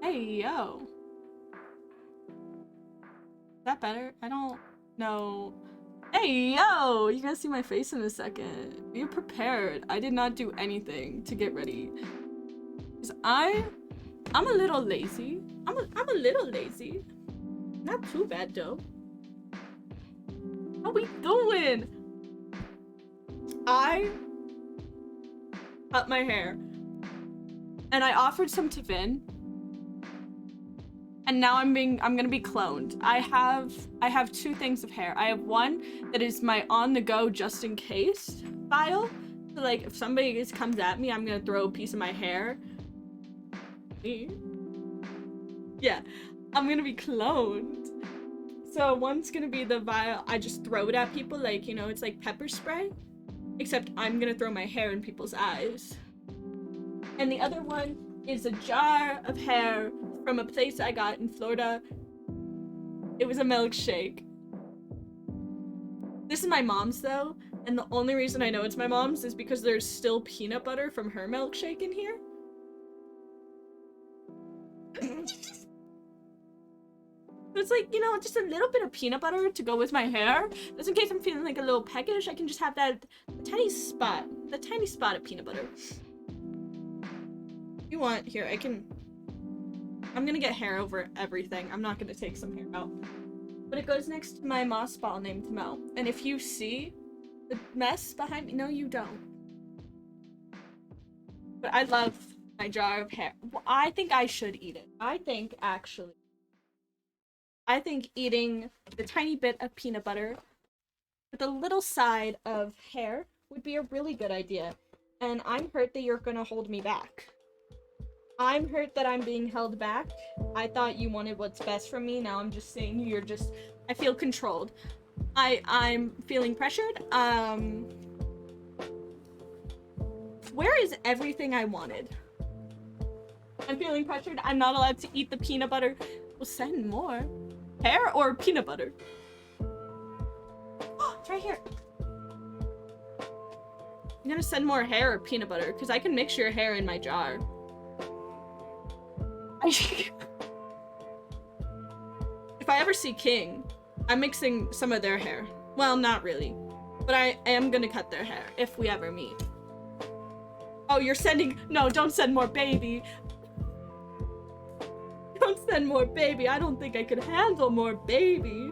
Hey, yo. Is that better? I don't know. Hey, yo! You're gonna see my face in a second. Be prepared. I did not do anything to get ready. Cause I'm a little lazy. I'm a little lazy. Not too bad though. How we doing? I cut my hair. And I offered some to Vin. And now I'm gonna be cloned. I have two things of hair. I have one that is my on the go just in case file. So like if somebody just comes at me, I'm gonna throw a piece of my hair. Yeah, I'm gonna be cloned. So one's gonna be the vial, I just throw it at people like, you know, it's like pepper spray. Except I'm gonna throw my hair in people's eyes. And the other one is a jar of hair from a place I got in Florida. It was a milkshake. This is my mom's though, and the only reason I know it's my mom's is because there's still peanut butter from her milkshake in here. It's like, you know, just a little bit of peanut butter to go with my hair. Just in case I'm feeling like a little peckish, I can just have that tiny spot of peanut butter. If you want, here, I'm gonna get hair over everything. I'm not gonna take some hair out. But it goes next to my moss ball named Mel. And if you see the mess behind me, no, you don't. But I love my jar of hair. Well, I think I should eat it. I think eating the tiny bit of peanut butter with a little side of hair would be a really good idea. And I'm hurt that you're gonna hold me back. I'm hurt that I'm being held back. I thought you wanted what's best from me. Now I'm just saying I feel controlled. I'm feeling pressured. Where is everything I wanted? I'm feeling pressured. I'm not allowed to eat the peanut butter. We'll send more. Hair or peanut butter? Oh, it's right here. I'm gonna send more hair or peanut butter because I can mix your hair in my jar. If I ever see King, I'm mixing some of their hair. Well, not really. But I am gonna cut their hair if we ever meet. Oh, you're sending- No, don't send more baby. Don't send more baby. I don't think I could handle more baby.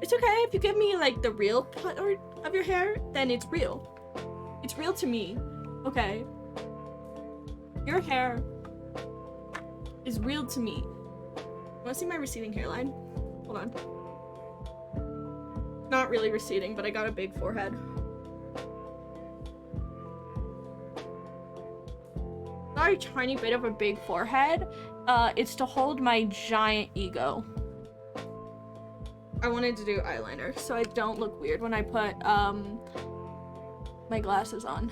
It's okay if you give me like the real part of your hair, then it's real. It's real to me. Okay. Your hair is real to me. Wanna see my receding hairline? Hold on. Not really receding, but I got a big forehead. Got a tiny bit of a big forehead. It's to hold my giant ego. I wanted to do eyeliner so I don't look weird when I put my glasses on.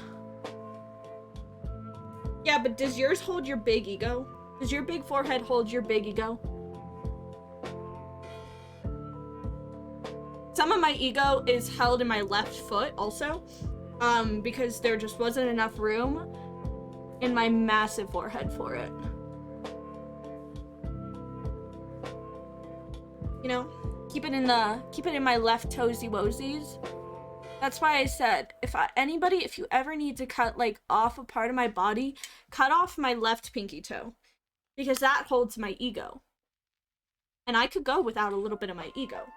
Yeah, but does yours hold your big ego? Does your big forehead hold your big ego? Some of my ego is held in my left foot also, because there just wasn't enough room in my massive forehead for it. You know, keep it in my left toesy woesies. That's why I said, if you ever need to cut like off a part of my body, cut off my left pinky toe, because that holds my ego. And I could go without a little bit of my ego.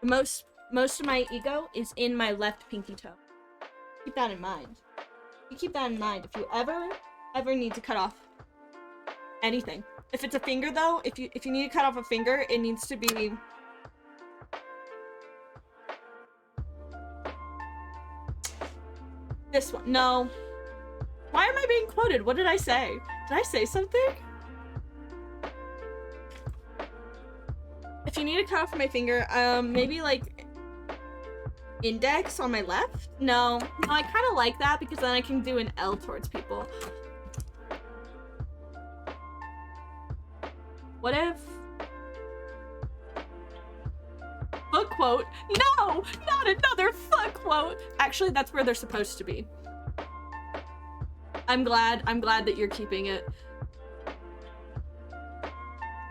Most of my ego is in my left pinky toe. Keep that in mind. You keep that in mind if you ever need to cut off anything. If it's a finger though, if you need to cut off a finger, it needs to be this one. No. Why am I being quoted? What did I say? Did I say something? If you need to cut off my finger, maybe like index on my left? No, I kind of like that because then I can do an L towards people. What if? Foot quote. No, not another fuck quote. Actually, that's where they're supposed to be. I'm glad that you're keeping it.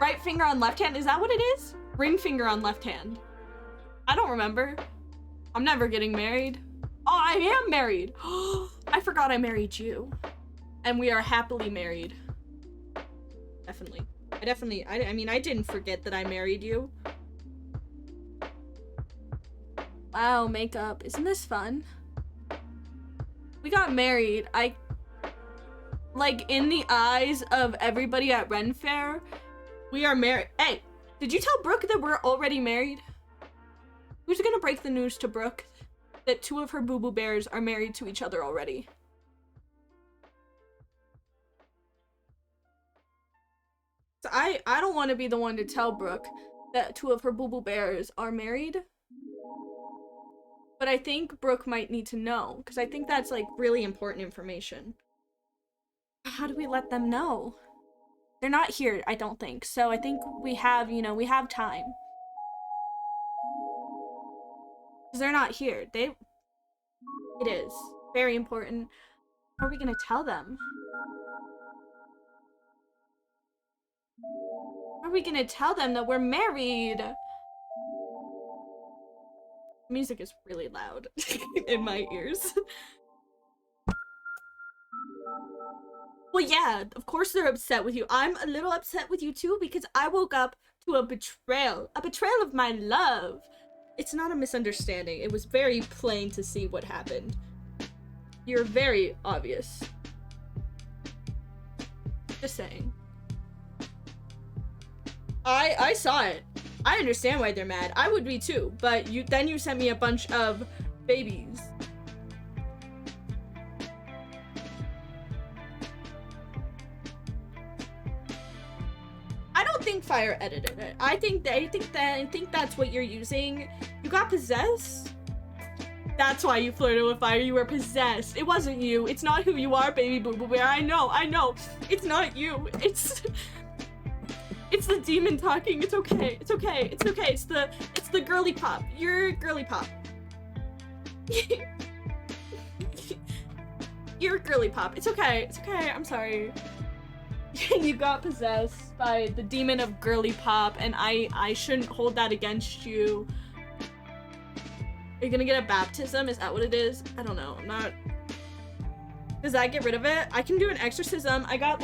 Right finger on left hand, is that what it is? Ring finger on left hand. I don't remember. I'm never getting married. Oh, I am married. I forgot I married you. And we are happily married. Definitely. I mean, I didn't forget that I married you. Wow, makeup. Isn't this fun? We got married. Like, in the eyes of everybody at Ren Fair, we are married. Hey, did you tell Brooke that we're already married? Who's gonna break the news to Brooke that 2 of her Boo Boo Bears are married to each other already? So I don't want to be the one to tell Brooke that 2 of her Boo Boo Bears are married. But I think Brooke might need to know, because I think that's, like, really important information. How do we let them know? They're not here, I don't think. So I think we have, you know, we have time. Because they're not here. It is very important. How are we gonna tell them? How are we gonna tell them that we're married? Music is really loud in my ears. Well, yeah, of course they're upset with you. I'm a little upset with you too because I woke up to a betrayal of my love. It's not a misunderstanding. It was very plain to see what happened. You're very obvious. Just saying. I saw it. I understand why they're mad. I would be too, but then you sent me a bunch of babies. I don't think Fire edited it. I think that's what you're using. You got possessed? That's why you flirted with Fire. You were possessed. It wasn't you. It's not who you are, baby Boo Boo Bear. I know. It's not you. It's the demon talking. It's okay. It's the girly pop. You're girly pop. You're girly pop. It's okay. I'm sorry. You got possessed by the demon of girly pop, and I shouldn't hold that against you. Are you gonna get a baptism? Is that what it is? I don't know. I'm not. Does that get rid of it? I can do an exorcism. I got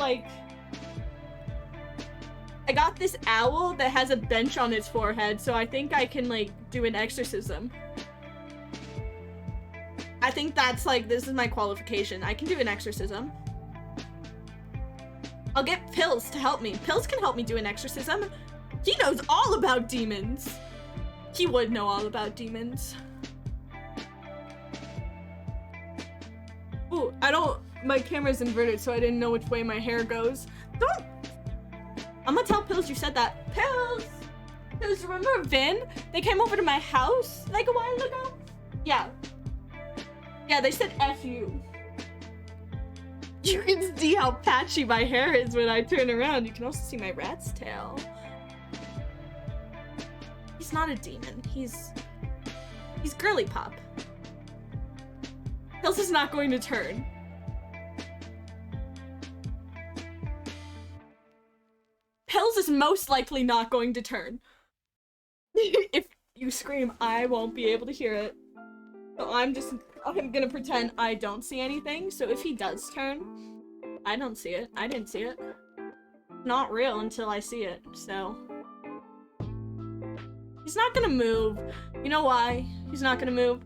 this owl that has a bench on its forehead, so I think I can, like, do an exorcism. I think that's, like, this is my qualification. I can do an exorcism. I'll get Pills to help me. Pills can help me do an exorcism. He knows all about demons. He would know all about demons. Ooh, my camera's inverted, so I didn't know which way my hair goes. I'm gonna tell Pills you said that. Pills, remember Vin? They came over to my house, like, a while ago? Yeah, they said F you. You can see how patchy my hair is when I turn around. You can also see my rat's tail. He's not a demon. He's girly pop. Pills is not going to turn. Pills is most likely not going to turn. If you scream, I won't be able to hear it. So I'm gonna pretend I don't see anything. So if he does turn, I don't see it. I didn't see it. Not real until I see it, so. He's not gonna move. You know why he's not gonna move?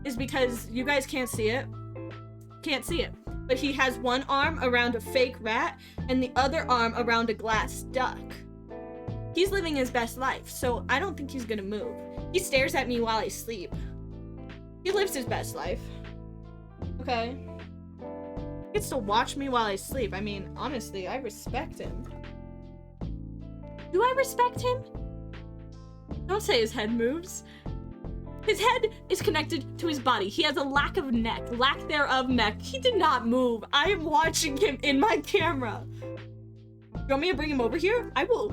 Is because you guys can't see it. Can't see it. But he has one arm around a fake rat and the other arm around a glass duck. He's living his best life, so I don't think he's gonna move. He stares at me while I sleep. He lives his best life. Okay. He gets to watch me while I sleep. I mean, honestly, I respect him. Do I respect him? Don't say his head moves. His head is connected to his body. He has a lack thereof neck. He did not move. I am watching him in my camera. You want me to bring him over here? I will.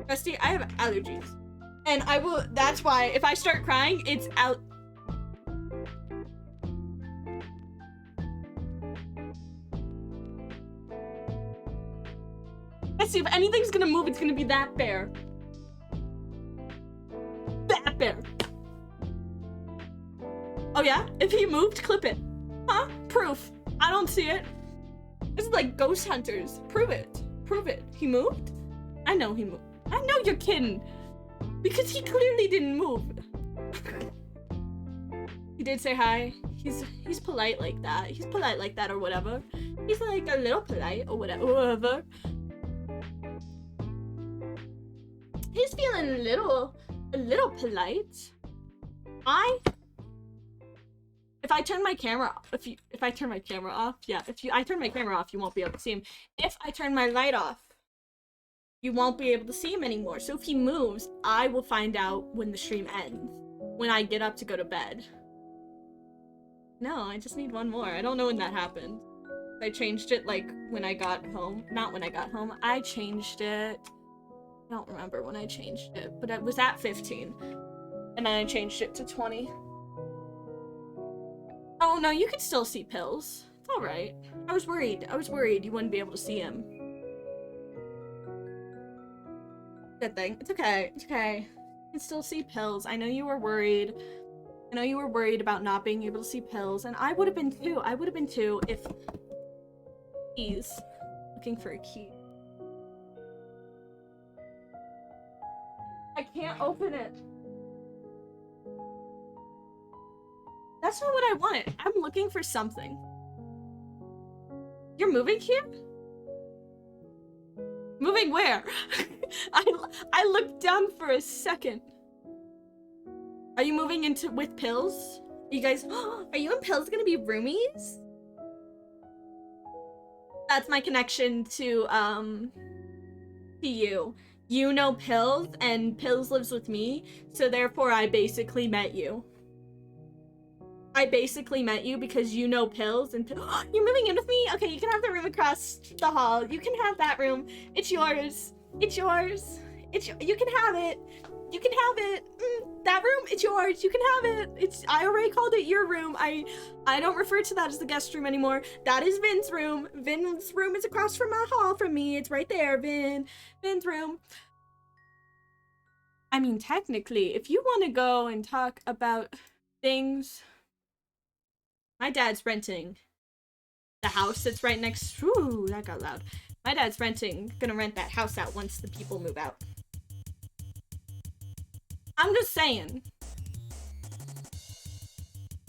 Rusty, I have allergies. And I will, that's why, if I start crying, it's out. Let's see, if anything's gonna move, it's gonna be that bear. That bear. Oh yeah? If he moved, clip it. Huh? Proof. I don't see it. This is like ghost hunters. Prove it. Prove it. He moved? I know he moved. I know you're kidding. Because he clearly didn't move. He did say hi. He's polite like that. He's polite like that or whatever. He's like a little polite or whatever. He's feeling a little polite. If I turn my camera off, if I turn my camera off, yeah, I turn my camera off, you won't be able to see him. If I turn my light off, you won't be able to see him anymore. So if he moves, I will find out when the stream ends, when I get up to go to bed. No, I just need one more. I don't know when that happened. I changed it like when I got home. Not when I got home. I changed it. I don't remember when I changed it, but it was at 15. And then I changed it to 20. Oh no, you can still see Pills. It's alright. I was worried you wouldn't be able to see him. Good thing. It's okay. It's okay. You can still see Pills. I know you were worried. I know you were worried about not being able to see Pills, and I would have been too. I would have been too if he's looking for a key. I can't open it. That's not what I wanted. I'm looking for something. You're moving here? Moving where? I looked down for a second. Are you moving into with Pills? You guys, are you and Pills gonna be roomies? That's my connection to you. You know Pills, and Pills lives with me, so therefore I basically met you. I basically met you because you know Pills, and you're moving in with me? Okay, you can have the room across the hall. You can have that room. It's yours. It's yours. You can have it. You can have it. That room, it's yours. You can have it. I already called it your room. I don't refer to that as the guest room anymore. That is Vin's room. Vin's room is across from my hall from me. It's right there, Vin's room. I mean, technically, if you want to go and talk about things, my dad's renting the house that's right next. Ooh, that got loud. My dad's gonna rent that house out once the people move out. I'm just saying.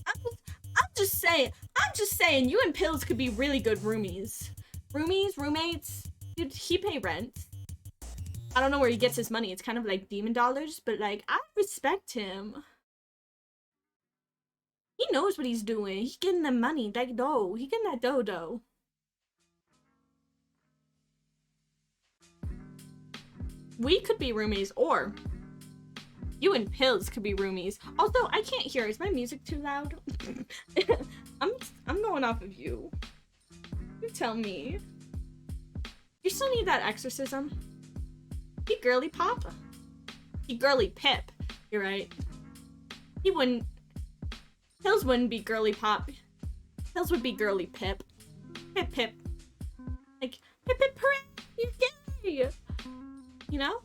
I'm just saying you and Pills could be really good roomies. Roommates. He pay rent. I don't know where he gets his money. It's kind of like demon dollars, but like, I respect him. He knows what he's doing. He's getting the money, that dough. He getting that dough. We could be roomies, or you and Pills could be roomies. Also, I can't hear. Is my music too loud? I'm going off of you. You tell me. You still need that exorcism? He girly pop? He girly pip. You're right. He wouldn't. Pills wouldn't be girly pop. Pills would be girly pip. Pip pip. Like, pip pip hooray! You're gay! You know?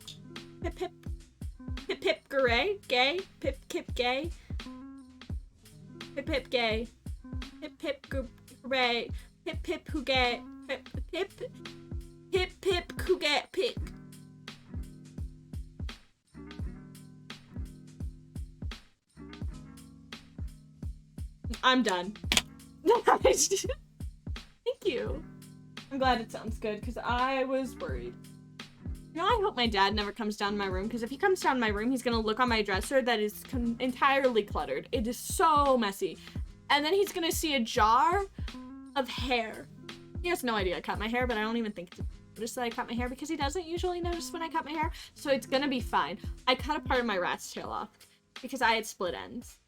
Pip pip. Pip pip gay. Gay. Pip pip gay. Pip pip gay. Pip pip hooray. Pip pip who gay. Pip pip. Pip pip who get pip. I'm done. Thank you. I'm glad it sounds good, because I was worried. You know, I hope my dad never comes down to my room, because if he comes down to my room, he's gonna look on my dresser that is entirely cluttered. It is so messy. And then he's gonna see a jar of hair. He has no idea I cut my hair, but I don't even think to notice that I cut my hair, because he doesn't usually notice when I cut my hair, so it's gonna be fine. I cut a part of my rat's tail off, because I had split ends.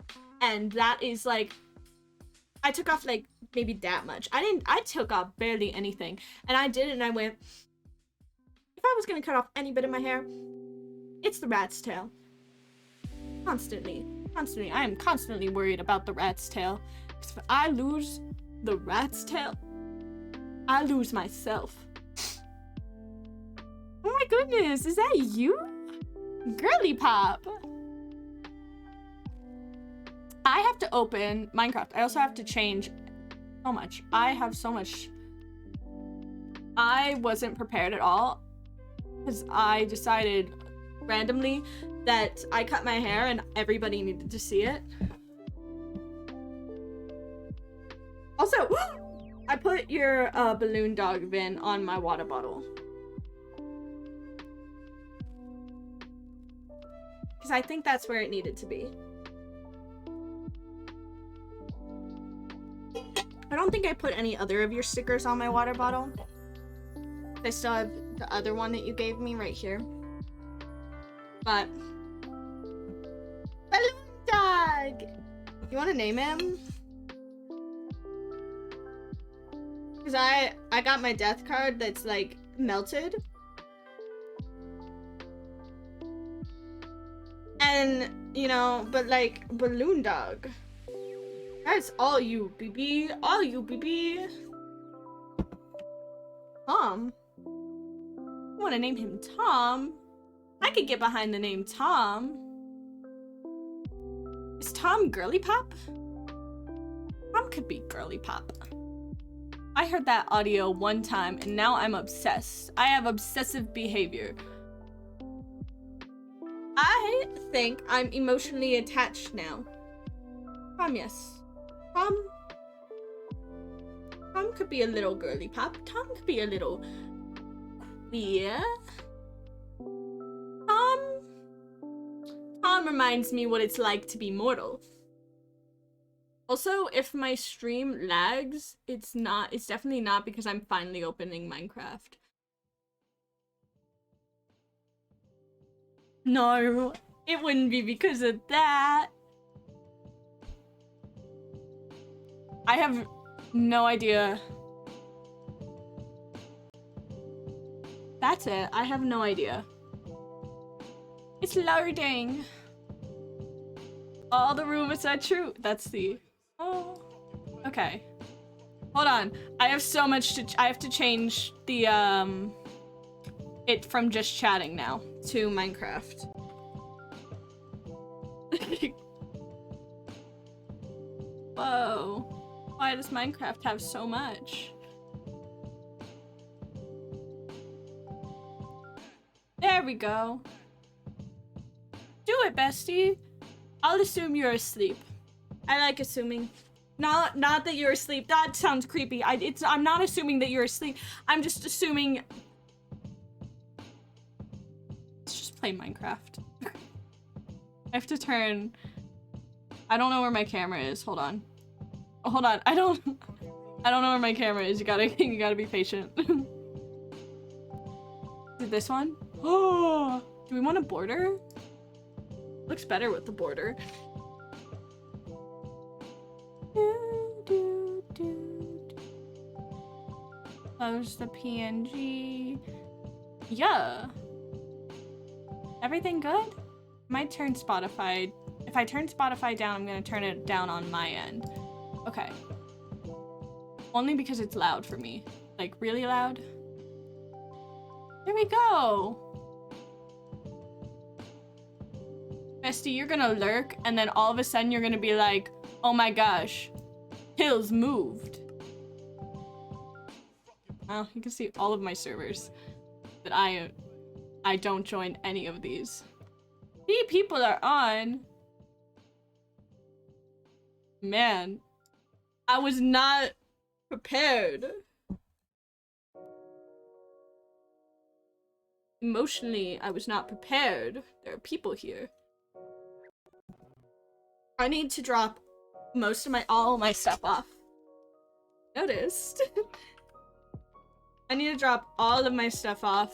And that is like, I took off like maybe that much. I took off barely anything. And I did it and I went, if I was gonna cut off any bit of my hair, It's the rat's tail. Constantly. I am constantly worried about the rat's tail. Because if I lose the rat's tail, I lose myself. Oh my goodness, is that you? Girly Pop. I have to open Minecraft. I also have to change so much. I have so much. I wasn't prepared at all because I decided randomly that I cut my hair and everybody needed to see it. Also, I put your balloon dog Vin on my water bottle. Because I think that's where it needed to be. I don't think I put any other of your stickers on my water bottle. I still have the other one that you gave me right here. But balloon dog! You want to name him? Because I got my death card that's like melted. And, you know, but like balloon dog. That's all you, BB. All you, BB. Tom? I want to name him Tom. I could get behind the name Tom. Is Tom Girly Pop? Tom could be Girly Pop. I heard that audio one time and now I'm obsessed. I have obsessive behavior. I think I'm emotionally attached now. Tom, yes. Tom could be a little Girly Pop. Tom could be a little queer. Tom reminds me what it's like to be mortal. Also, if my stream lags, it's definitely not because I'm finally opening Minecraft. No, it wouldn't be because of that. I have no idea. That's it. I have no idea. It's loading. All the rumors are true. That's the... Oh. Okay. Hold on. I have so much to... I have to change the, it from just chatting now to Minecraft. Whoa. Why does Minecraft have so much? There we go. Do it, bestie. I'll assume you're asleep. I like assuming. Not that you're asleep. That sounds creepy. I'm not assuming that you're asleep. I'm just assuming. Let's just play Minecraft. I have to turn. I don't know where my camera is. Hold on. Oh, hold on. I don't know where my camera is. You gotta be patient. Is it this one? Oh, do we want a border? Looks better with the border. Close the PNG. Yeah. Everything good? Might turn Spotify. If I turn Spotify down, I'm gonna turn it down on my end. Okay. Only because it's loud for me. Like, really loud. There we go. Bestie, you're gonna lurk, and then all of a sudden you're gonna be like, oh my gosh, Hills moved. Well, you can see all of my servers, but I don't join any of these. 3 people are on. Man, I was not prepared. Emotionally, I was not prepared. There are people here. I need to drop all my stuff off. Noticed. I need to drop all of my stuff off.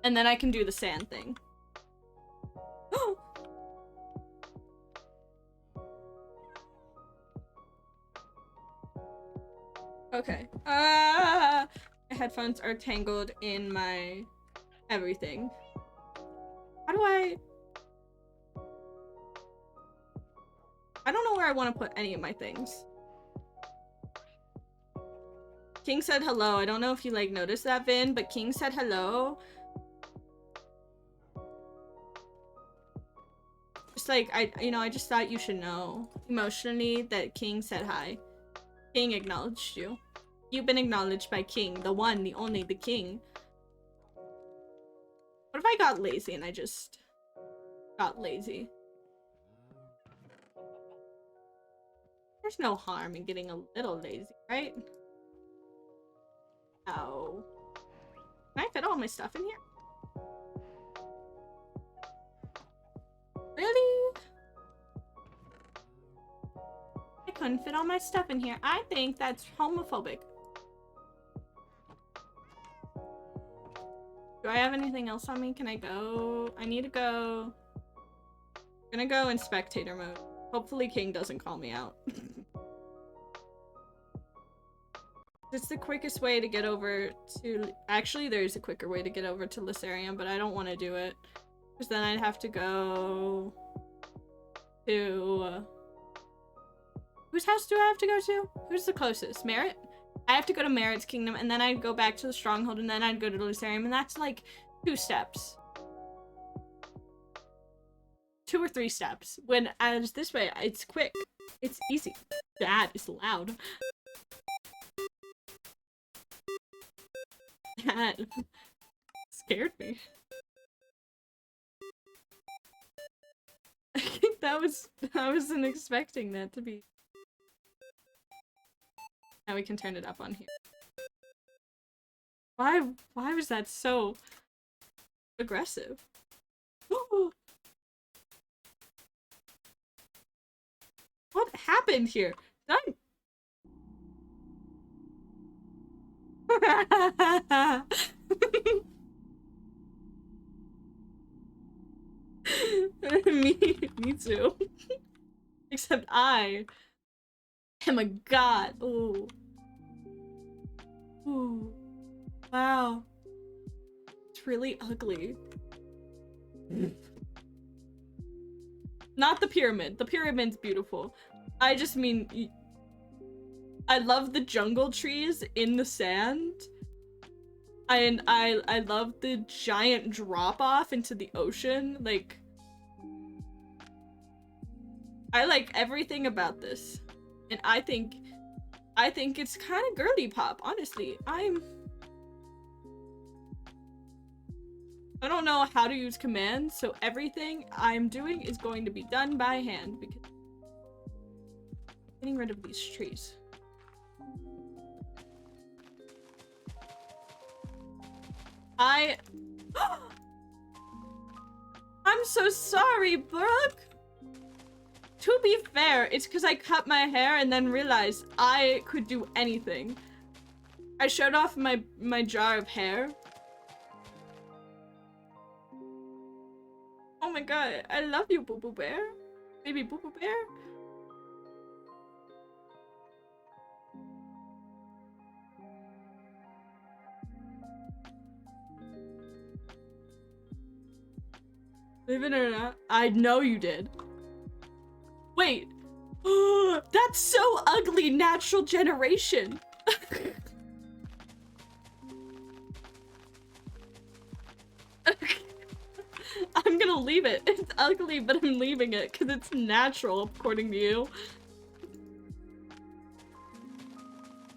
And then I can do the sand thing. Okay. My headphones are tangled in my everything. How do I don't know where I want to put any of my things. King said hello. I don't know if you like noticed that, Vin, but King said hello. Just like, I just thought you should know emotionally that King said hi. King acknowledged you. You've been acknowledged by King, the one, the only, the King. What if I got lazy and I just got lazy? There's no harm in getting a little lazy, right? Oh. Can I fit all my stuff in here? Really? I couldn't fit all my stuff in here. I think that's homophobic. Do I have anything else on me? Can I go? I need to go. I'm gonna go in spectator mode. Hopefully King doesn't call me out. It's the quickest way to get over to... Actually, there's a quicker way to get over to Lysarium, but I don't want to do it. Because then I'd have to go... to... Whose house do I have to go to? Who's the closest? Merit? I have to go to Merit's kingdom, and then I'd go back to the Stronghold, and then I'd go to Lysarium, and that's like 2 steps. 2 or 3 steps. When as this way, it's quick. It's easy. That is loud. That scared me. I wasn't expecting that to be. Now we can turn it up on here. Why was that so aggressive? What happened here? Did me too. Except I am a god. Ooh. Ooh. Wow. It's really ugly. Not the pyramid. The pyramid's beautiful. I just mean, I love the jungle trees in the sand. And I love the giant drop off into the ocean. Like, I like everything about this. And I think it's kind of girly pop, honestly. I don't know how to use commands, so everything I'm doing is going to be done by hand because getting rid of these trees. I'm so sorry, Brooke. To be fair, it's because I cut my hair and then realized I could do anything. I showed off my jar of hair. Oh my god, I love you, Boo Boo Bear. Baby Boo Boo Bear. Believe it or not, I know you did. Wait. That's so ugly, natural generation. I'm gonna leave it. It's ugly, but I'm leaving it because it's natural, according to you.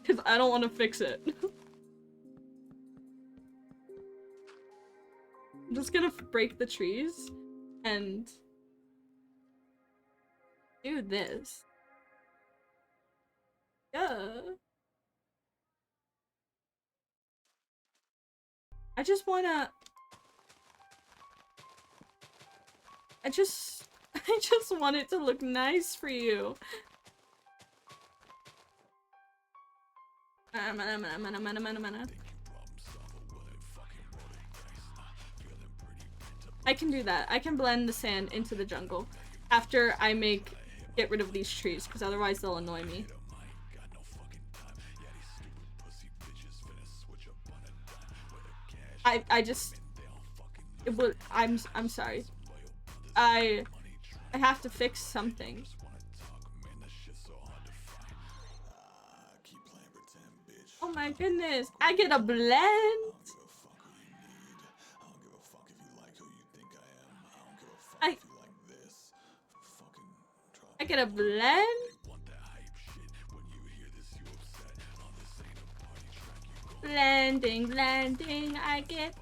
Because I don't want to fix it. I'm just gonna break the trees and do this. Yeah. I just want it to look nice for you. I can do that. I can blend the sand into the jungle after I get rid of these trees, because otherwise they'll annoy me. It will. I'm sorry. I have to fix something. Oh my goodness! I get a blend. I I get a blend. Blending, blending. I get.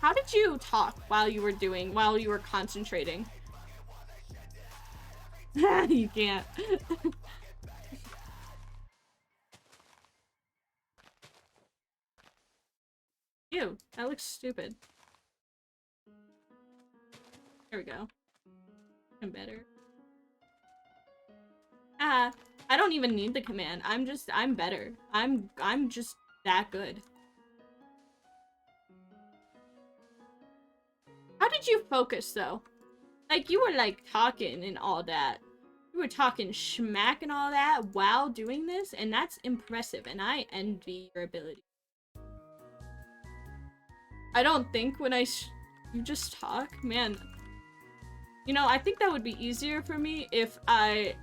How did you talk while you were concentrating? You can't. Ew, that looks stupid. There we go. I'm better. Ah, I don't even need the command. I'm better. I'm just that good. How did you focus though? Like you were like talking and all that. You were talking schmack and all that while doing this, and that's impressive, and I envy your ability. I don't think when you just talk, man. You know, I think that would be easier for me if I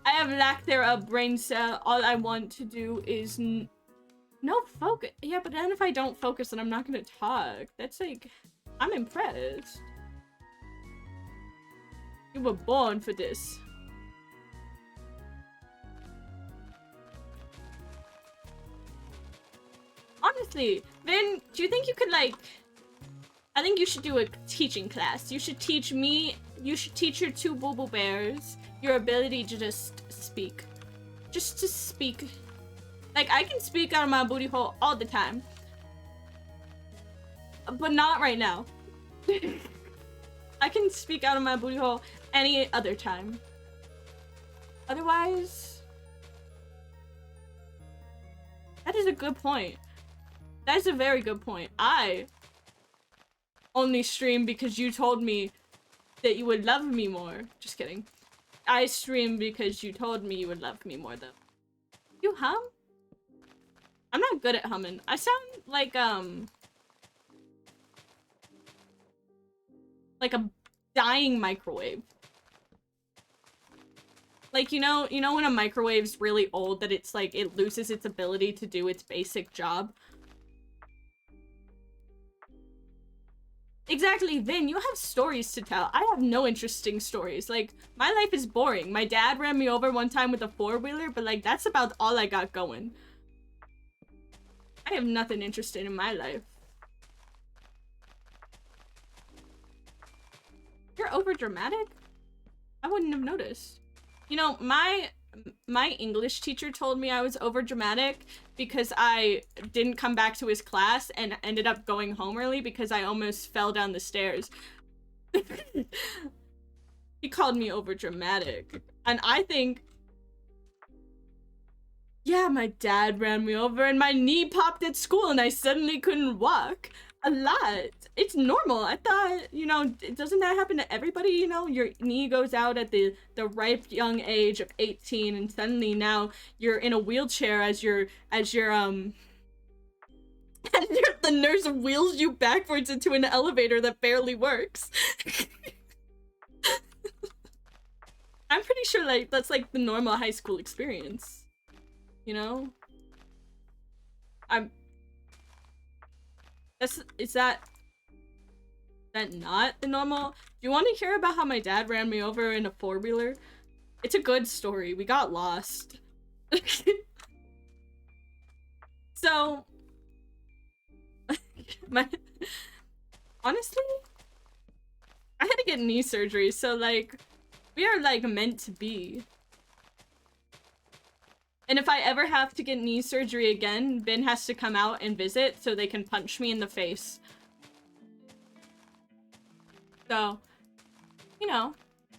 have lack thereof brain cell. All I want to do is no focus. Yeah, but then if I don't focus, then I'm not gonna talk. That's like, I'm impressed. You were born for this. Honestly, Vin, do you think you could like... I think you should do a teaching class. You should teach me, you should teach your two Boo Boo Bears your ability to just speak. Just to speak. Like, I can speak out of my booty hole all the time. But not right now. I can speak out of my booty hole any other time. Otherwise... That is a good point. That is a very good point. I only stream because you told me that you would love me more. Just kidding. I stream because you told me you would love me more, though. You hum? I'm not good at humming. I sound like a dying microwave. Like, you know when a microwave's really old, that it's like, it loses its ability to do its basic job? Exactly, Vin, you have stories to tell. I have no interesting stories. Like, my life is boring. My dad ran me over one time with a four-wheeler, but like, that's about all I got going. I have nothing interesting in my life. You're over dramatic? I wouldn't have noticed. You know, my English teacher told me I was over dramatic because I didn't come back to his class and ended up going home early because I almost fell down the stairs. He called me over dramatic. And I think, yeah, my dad ran me over and my knee popped at school and I suddenly couldn't walk. A lot. It's normal. I thought, you know, doesn't that happen to everybody? You know, your knee goes out at the ripe young age of 18 and suddenly now you're in a wheelchair as the nurse wheels you backwards into an elevator that barely works. I'm pretty sure like that's like the normal high school experience. You know? Is that not the normal? Do you want to hear about how my dad ran me over in a four-wheeler? It's a good story. We got lost. So, honestly, I had to get knee surgery, so like, we are like meant to be. And if I ever have to get knee surgery again, Ben has to come out and visit so they can punch me in the face. So, you know,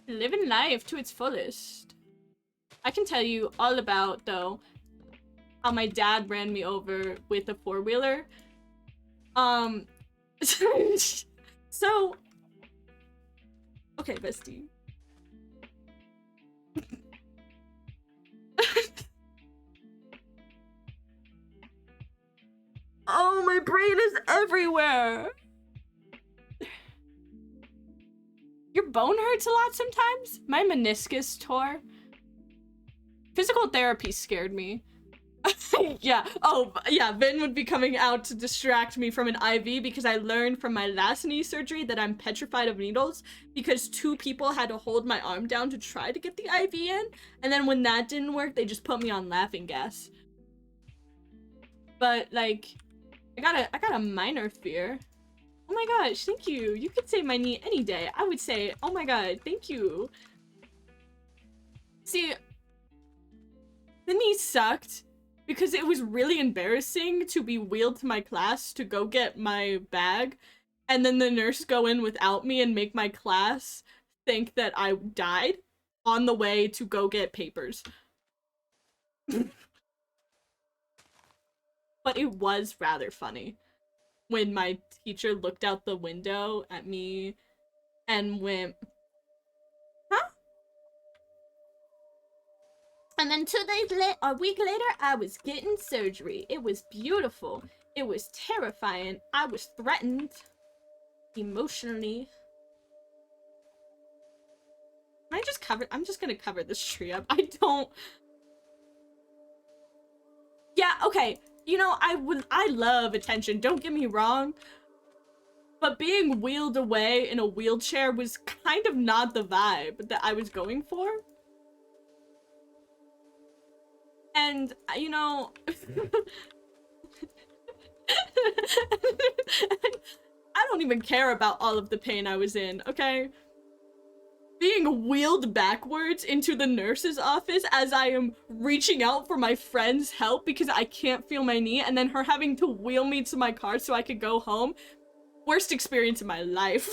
living life to its fullest. I can tell you all about, though, how my dad ran me over with a four-wheeler. So, Okay, bestie. Oh, my brain is everywhere. Your bone hurts a lot sometimes? My meniscus tore. Physical therapy scared me. Yeah. Oh, yeah. Vin would be coming out to distract me from an IV because I learned from my last knee surgery that I'm petrified of needles because 2 people had to hold my arm down to try to get the IV in, and then when that didn't work, they just put me on laughing gas. But like, I got a minor fear. Oh my gosh, thank you. You could save my knee any day. I would say, oh my god, thank you. See, the knee sucked because it was really embarrassing to be wheeled to my class to go get my bag, and then the nurse go in without me and make my class think that I died on the way to go get papers. But it was rather funny when my teacher looked out the window at me and went, huh? And then a week later, I was getting surgery. It was beautiful. It was terrifying. I was threatened emotionally. Can I just cover? I'm just gonna cover this tree up. I don't. Yeah, okay. You know, I love attention. Don't get me wrong. But being wheeled away in a wheelchair was kind of not the vibe that I was going for. And, you know, I don't even care about all of the pain I was in, okay? Being wheeled backwards into the nurse's office as I am reaching out for my friend's help because I can't feel my knee, and then her having to wheel me to my car so I could go home. Worst experience of my life.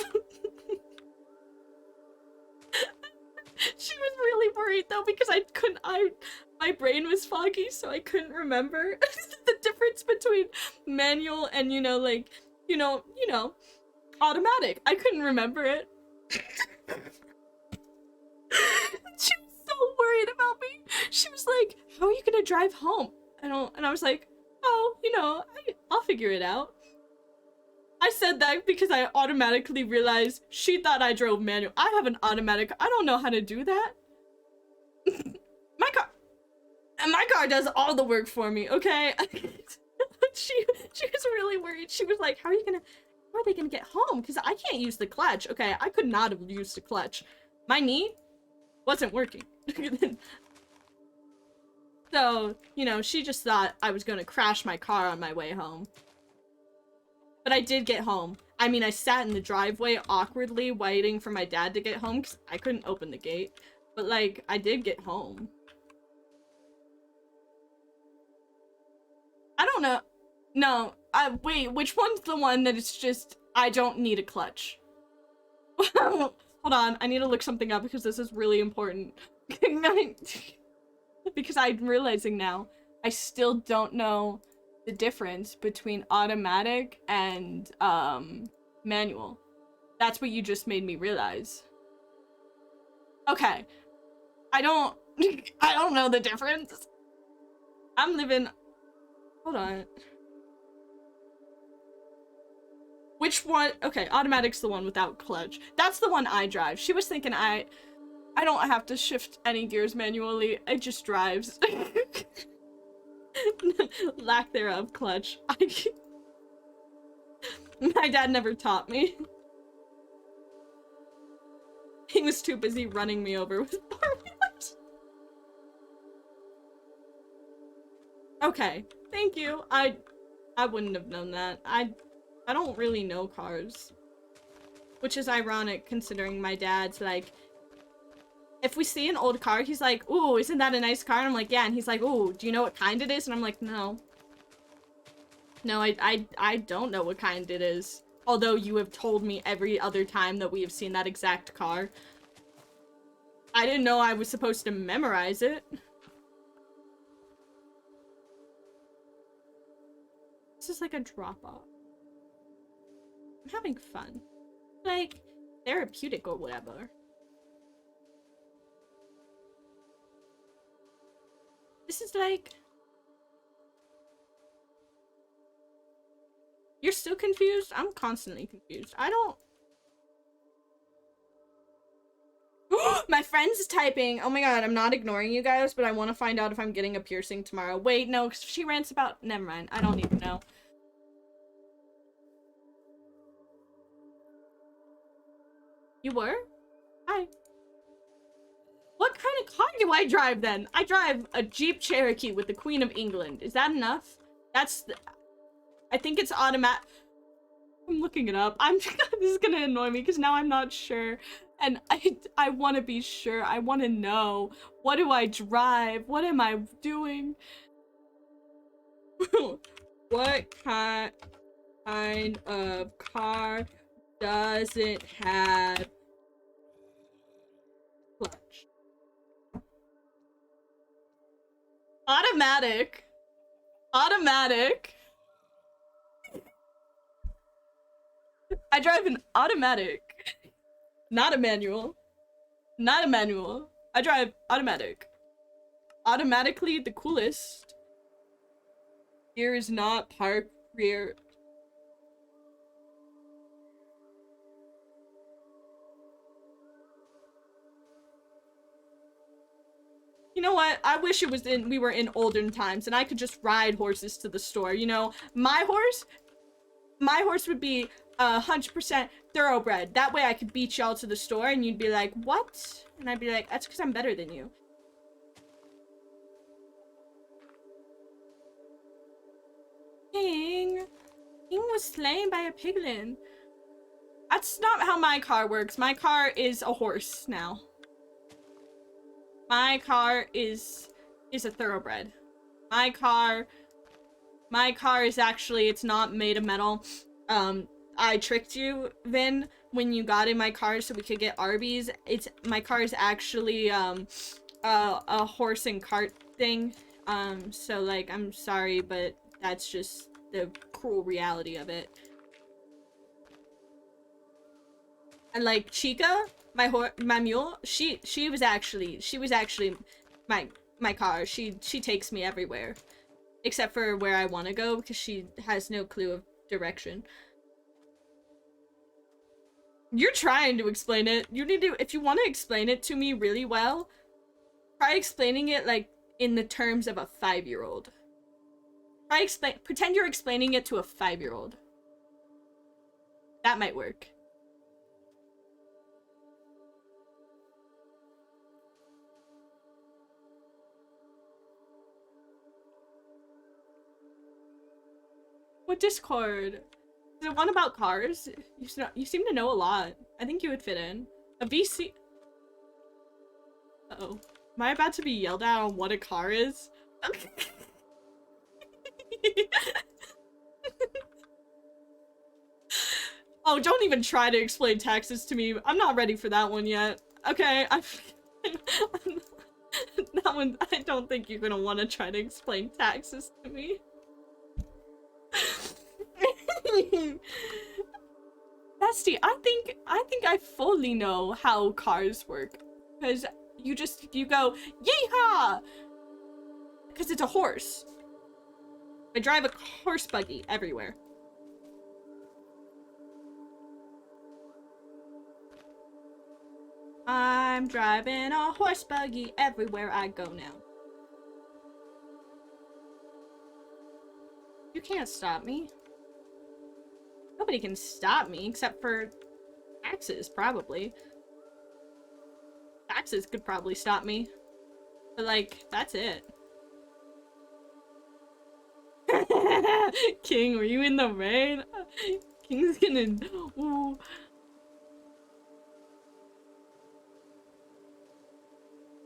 She was really worried though because my brain was foggy, so I couldn't remember the difference between manual and, you know, like, automatic. I couldn't remember it. She was so worried about me. She was like, how are you gonna drive home? And I was like, oh, I'll figure it out. I said that because I automatically realized she thought I drove manual. I have an automatic. I don't know how to do that. My car does all the work for me, okay? she was really worried. She was like, how are they gonna get home? Because I can't use the clutch. Okay, I could not have used the clutch. My knee wasn't working. So, she just thought I was gonna crash my car on my way home. But I did get home. I mean, I sat in the driveway awkwardly waiting for my dad to get home because I couldn't open the gate. But, like, I did get home. I don't know. No, wait, which one's the one that it's just, I don't need a clutch? Hold on, I need to look something up because this is really important. Because I'm realizing now, I still don't know the difference between automatic and, manual. That's what you just made me realize. Okay. I don't know the difference. I'm living... Hold on. Which one? Okay, automatic's the one without clutch. That's the one I drive. She was thinking I don't have to shift any gears manually. It just drives. Lack thereof clutch. My dad never taught me. He was too busy running me over with four-wheelers. Okay, thank you. I wouldn't have known that. I don't really know cars. Which is ironic considering my dad's like, if we see an old car, he's like, ooh, isn't that a nice car? And I'm like, yeah. And he's like, ooh, do you know what kind it is? And I'm like, no. No, I don't know what kind it is. Although you have told me every other time that we have seen that exact car. I didn't know I was supposed to memorize it. This is like a drop-off. I'm having fun. Like, therapeutic or whatever. This is like... You're still confused? I'm constantly confused. I don't... My friend's typing. Oh my god, I'm not ignoring you guys, but I want to find out if I'm getting a piercing tomorrow. Wait, no, because she rants about... Never mind. I don't even know. You were? Hi. What kind of car do I drive then? I drive a Jeep Cherokee with the Queen of England. Is that enough? That's the... I think it's automatic. I'm looking it up. This is gonna annoy me because now I'm not sure. And I want to be sure. I want to know. What do I drive? What am I doing? What kind of car doesn't have clutch? Automatic. Automatic. I drive an automatic. Not a manual. Not a manual. I drive automatic. Automatically the coolest. Here is not park rear. You know what? I wish we were in olden times and I could just ride horses to the store. You know, my horse would be 100% thoroughbred. That way I could beat y'all to the store and you'd be like, what? And I'd be like, that's because I'm better than you. King was slain by a piglin. That's not how my car works. My car is a horse now. My car is a thoroughbred. My car is actually, it's not made of metal. I tricked you, Vin, when you got in my car so we could get Arby's. My car is actually a horse and cart thing. So like, I'm sorry, but that's just the cruel reality of it. And like Chica, my mule, she was actually my car. She takes me everywhere, except for where I want to go because she has no clue of direction. You're trying to explain it. You need to, if you want to explain it to me really well, try explaining it like in the terms of a 5-year-old. Pretend you're explaining it to a 5-year-old. That might work. What Discord? Is it one about cars? You seem to know a lot. I think you would fit in. A VC... Uh-oh. Am I about to be yelled at on what a car is? Oh, don't even try to explain taxes to me. I'm not ready for that one yet. Okay, that one, I don't think you're gonna want to try to explain taxes to me. Bestie, I think I fully know how cars work. Because you go, yeehaw! Because it's a horse. I drive a horse buggy everywhere. I'm driving a horse buggy everywhere I go now. You can't stop me. Nobody can stop me except for taxes, probably. Taxes could probably stop me. But like, that's it. King, were you in the rain? King's gonna... Ooh.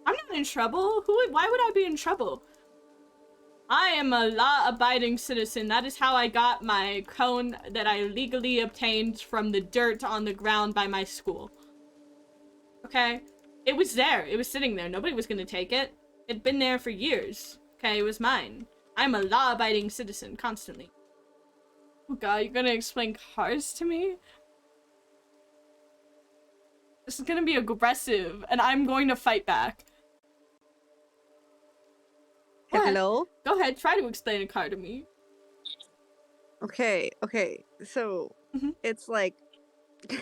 I'm not in trouble. Why would I be in trouble? I am a law-abiding citizen. That is how I got my cone that I legally obtained from the dirt on the ground by my school. Okay? It was there. It was sitting there. Nobody was gonna take it. It'd been there for years. Okay, it was mine. I'm a law-abiding citizen, constantly. Oh god, you're gonna explain cars to me? This is gonna be aggressive, and I'm going to fight back. Go ahead. Hello? Go ahead, try to explain a car to me. Okay. So Mhm. it's like so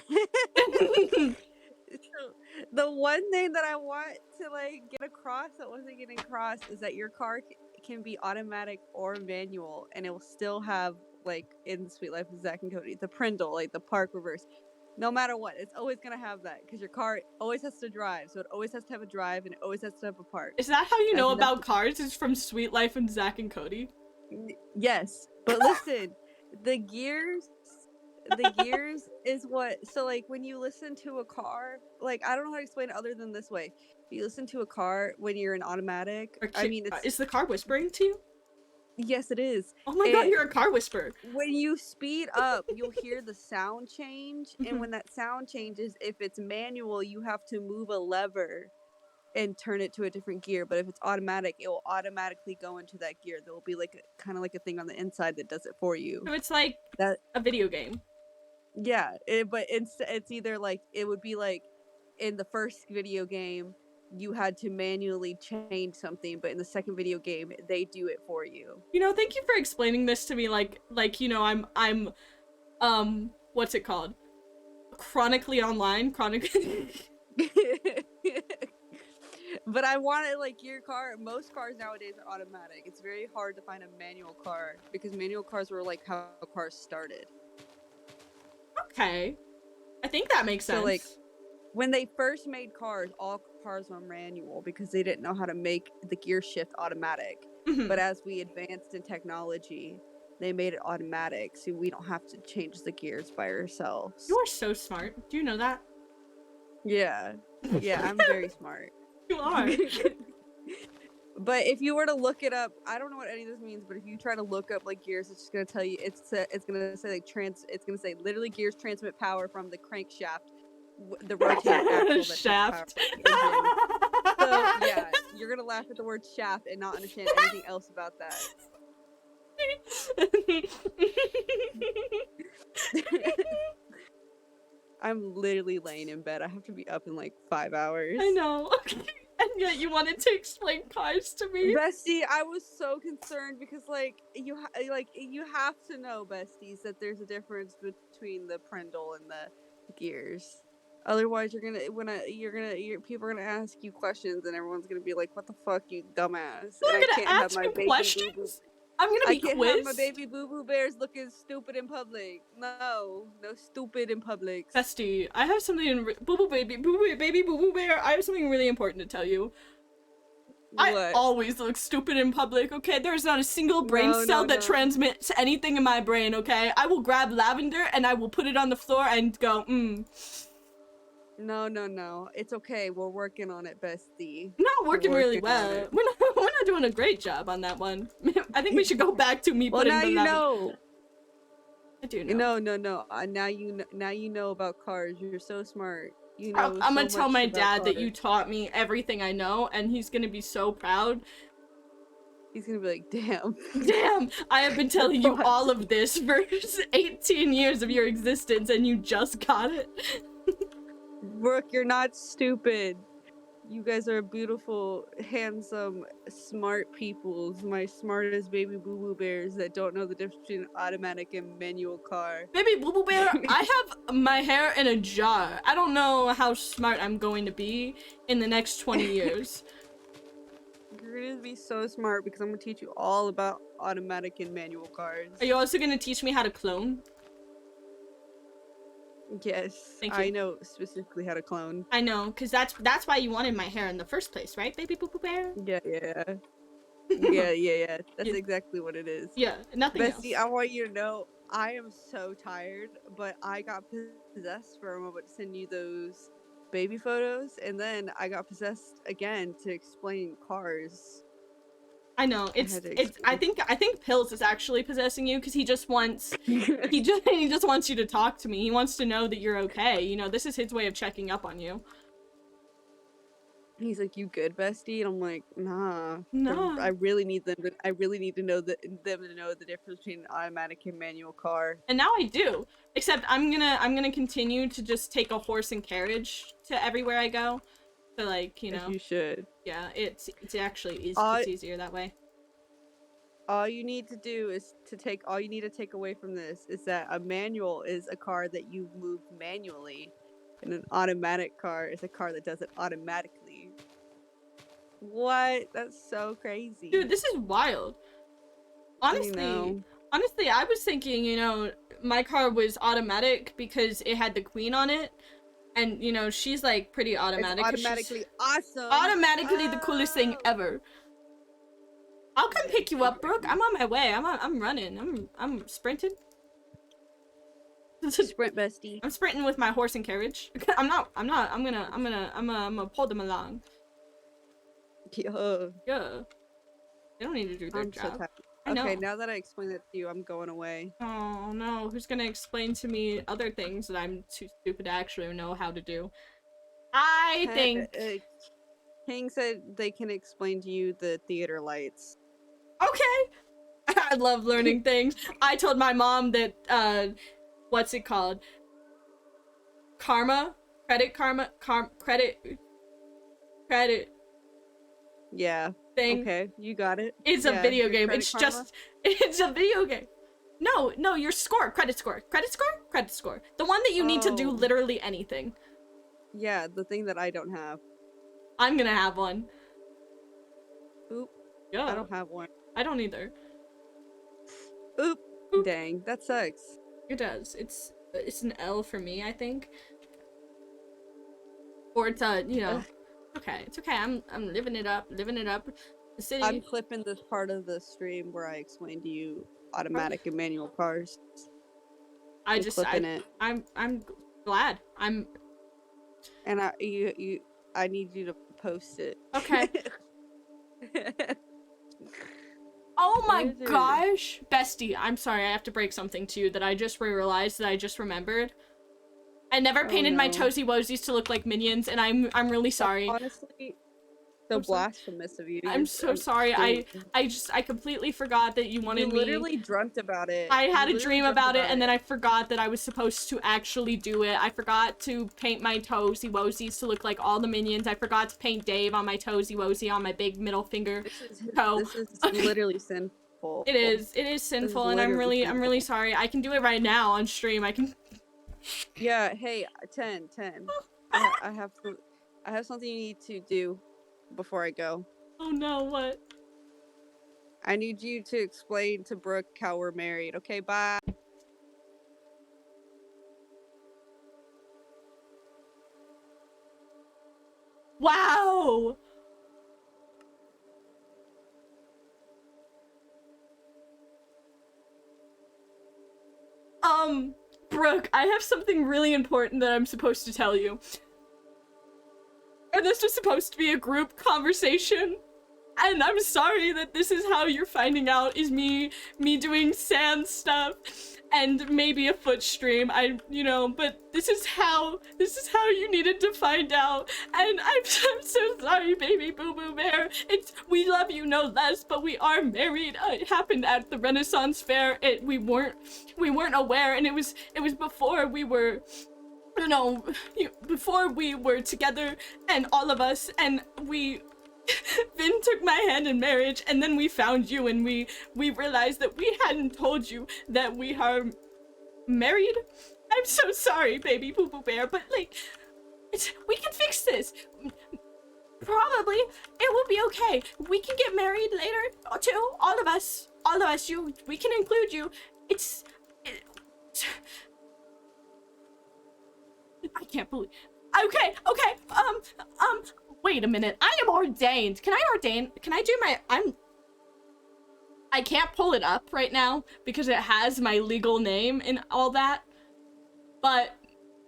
the one thing that I want to like get across that wasn't getting across is that your car can be automatic or manual, and it will still have, like in Sweet Life of Zack and Cody, the Prindle, like the park reverse. No matter what, it's always gonna have that because your car always has to drive, so it always has to have a drive and it always has to have a park. Is that how you And I know think that's about cars? It's from Sweet Life and Zack and Cody? Yes, but listen, the gears is what, so like when you listen to a car, like I don't know how to explain it other than this way. You listen to a car when you're in automatic. I mean, it's Is the car whispering to you? yes, it is. Oh my god, It, you're a car whisperer. when you speed up, you'll hear the sound change, Mhm. and when that sound changes, if it's manual, you have to move a lever and turn it to a different gear. But if it's automatic, it will automatically go into that gear. There will be like kind of like a thing on the inside that does it for you. So it's like That a video game. Yeah, but it's either like it would be like in the first video game you had to manually change something, but in the second video game they do it for you. You know, thank you for explaining this to me like you know, I'm what's it called? Chronically online, chronically. But I wanted like your car. Most cars nowadays are automatic. It's very hard to find a manual car because manual cars were like how cars started. Okay. I think that makes sense. So like when they first made cars, all cars were manual because they didn't know how to make the gear shift automatic. Mhm. But as we advanced in technology, they made it automatic, so we don't have to change the gears by ourselves. You are so smart. Do you know that? Yeah, I'm very smart. You are. But if you were to look it up, I don't know what any of this means, but if you try to look up like gears, it's just gonna tell you it's gonna say like it's gonna say literally gears transmit power from the crankshaft, the rotating axle that Shaft. So yeah, you're gonna laugh at the word shaft and not understand anything else about that. I'm literally laying in bed. I have to be up in like 5 hours. I know. And yet you wanted to explain cars to me. Bestie, I was so concerned because like you have to know, besties, that there's a difference between the Prindle and the gears. Otherwise, people are gonna ask you questions, and everyone's gonna be like, "What the fuck, you dumbass!" You're And I gonna can't have ask my me baby questions? I'm gonna I be can't quizzed. have my baby boo boo bears looking stupid in public. No stupid in public. Bestie, I have something boo boo baby boo boo bear. I have something really important to tell you. I What? always look stupid in public, okay? There's not a single brain cell that transmits anything in my brain, okay? I will grab lavender and I will put it on the floor and go, No. It's okay. We're working on it, bestie. Not working really well. We're not doing a great job on that one. I think we should go back to me putting the lavender. Know. I do know. No. Now you know about cars. You're so smart. You know. I'm gonna so tell much my about dad that cars. you taught me everything I know, and he's gonna be so proud. He's gonna be like, damn. Damn, I have been telling you all of this for 18 years of your existence, and you just got it. Brooke, you're not stupid. You guys are beautiful, handsome, smart people. My smartest baby boo boo bears that don't know the difference between an automatic and manual car. Baby boo boo bear, I have my hair in a jar. I don't know how smart I'm going to be in the next 20 years. You're gonna be so smart because I'm gonna teach you all about automatic and manual cars. Are you also gonna teach me how to clone? Yes, Thank you. I know specifically how to clone. I know, because that's why you wanted my hair in the first place, right, baby boo boo bear? Yeah. That's exactly what it is. Yeah, nothing Bestie, else. I want you to know I am so tired, but I got possessed for a moment to send you those baby photos, and then I got possessed again to explain cars. I know, I think Pills is actually possessing you because he just wants he just wants you to talk to me. He wants to know that you're okay. You know, this is his way of checking up on you. He's like, "You good, bestie?" And I'm like, "Nah. No. I really need them. I really need to know them to know the difference between an automatic and manual car." And now I do. Except I'm gonna continue to just take a horse and carriage to everywhere I go. So like, you As know, you should. yeah, it's actually All it's easier that way. all you need to do is to take. All you need to take away from this is that a manual is a car that you move manually, and an automatic car is a car that does it automatically. What? That's so crazy. Dude, this is wild. Honestly, I was thinking, you know, my car was automatic because it had the queen on it. And, you know, she's like pretty automatic. It's automatically awesome. Automatically the coolest thing ever. I'll come pick you up, Brooke. I'm on my way. I'm running. I'm sprinting. Sprint, bestie. I'm sprinting with my horse and carriage. I'm gonna pull them along. Yeah. Yeah. They don't need to do their I'm job. so tired. I know. Okay, now that I explained that to you, I'm going away. Oh no, who's gonna explain to me other things that I'm too stupid to actually know how to do? I think King said they can explain to you the theater lights. Okay. I love learning things. I told my mom that what's it called? Karma? Credit karma? Credit Yeah. thing. Okay, you got it. It's a video game. It's a video game. No, your score. Credit score. Credit score. The one that you need to do literally anything. Yeah, the thing that I don't have. I'm gonna have one. Oop. Yeah. I don't have one. I don't either. Oop. Dang, that sucks. It does. It's an L for me, I think. Or it's a, you know. Okay, it's okay. I'm living it up. The city. I'm clipping this part of the stream where I explained to you automatic and manual cars. I'm glad. And I need you to post it. Okay. Oh my gosh, bestie, I'm sorry, I have to break something to you that I just realized that I just remembered. I never painted my Toesy Woesies to look like minions, and I'm really sorry. Honestly, so blasphemous of you. I'm so sorry. I completely forgot that you wanted me. You literally dreamt about it. I had a dream about it, and then I forgot that I was supposed to actually do it. I forgot to paint my Toesy Woesies to look like all the minions. I forgot to paint Dave on my Toesy Woesie on my big middle finger toe. This is literally sinful. It is sinful, and I'm really sorry. I can do it right now on stream. I can. Yeah. Hey, 10. I have something you need to do before I go. Oh no, what? I need you to explain to Brooke how we're married. Okay, bye. Wow! Brooke, I have something really important that I'm supposed to tell you. And this was supposed to be a group conversation. And I'm sorry that this is how you're finding out, is me doing sand stuff and maybe a foot stream. But this is how you needed to find out. And I'm so sorry, baby Boo Boo Bear. We love you no less, but we are married. It happened at the Renaissance Fair. We weren't aware, and it was before we were, before we were together, and all of us, and Vin took my hand in marriage, and then we found you, and we realized that we hadn't told you that we are married. I'm so sorry, baby Boo Boo Bear, but we can fix this. Probably it will be okay. We can get married later too. All of us. We can include you. I can't believe. Okay. Wait a minute. I am ordained. Can I ordain? Can I do my? I can't pull it up right now because it has my legal name and all that. But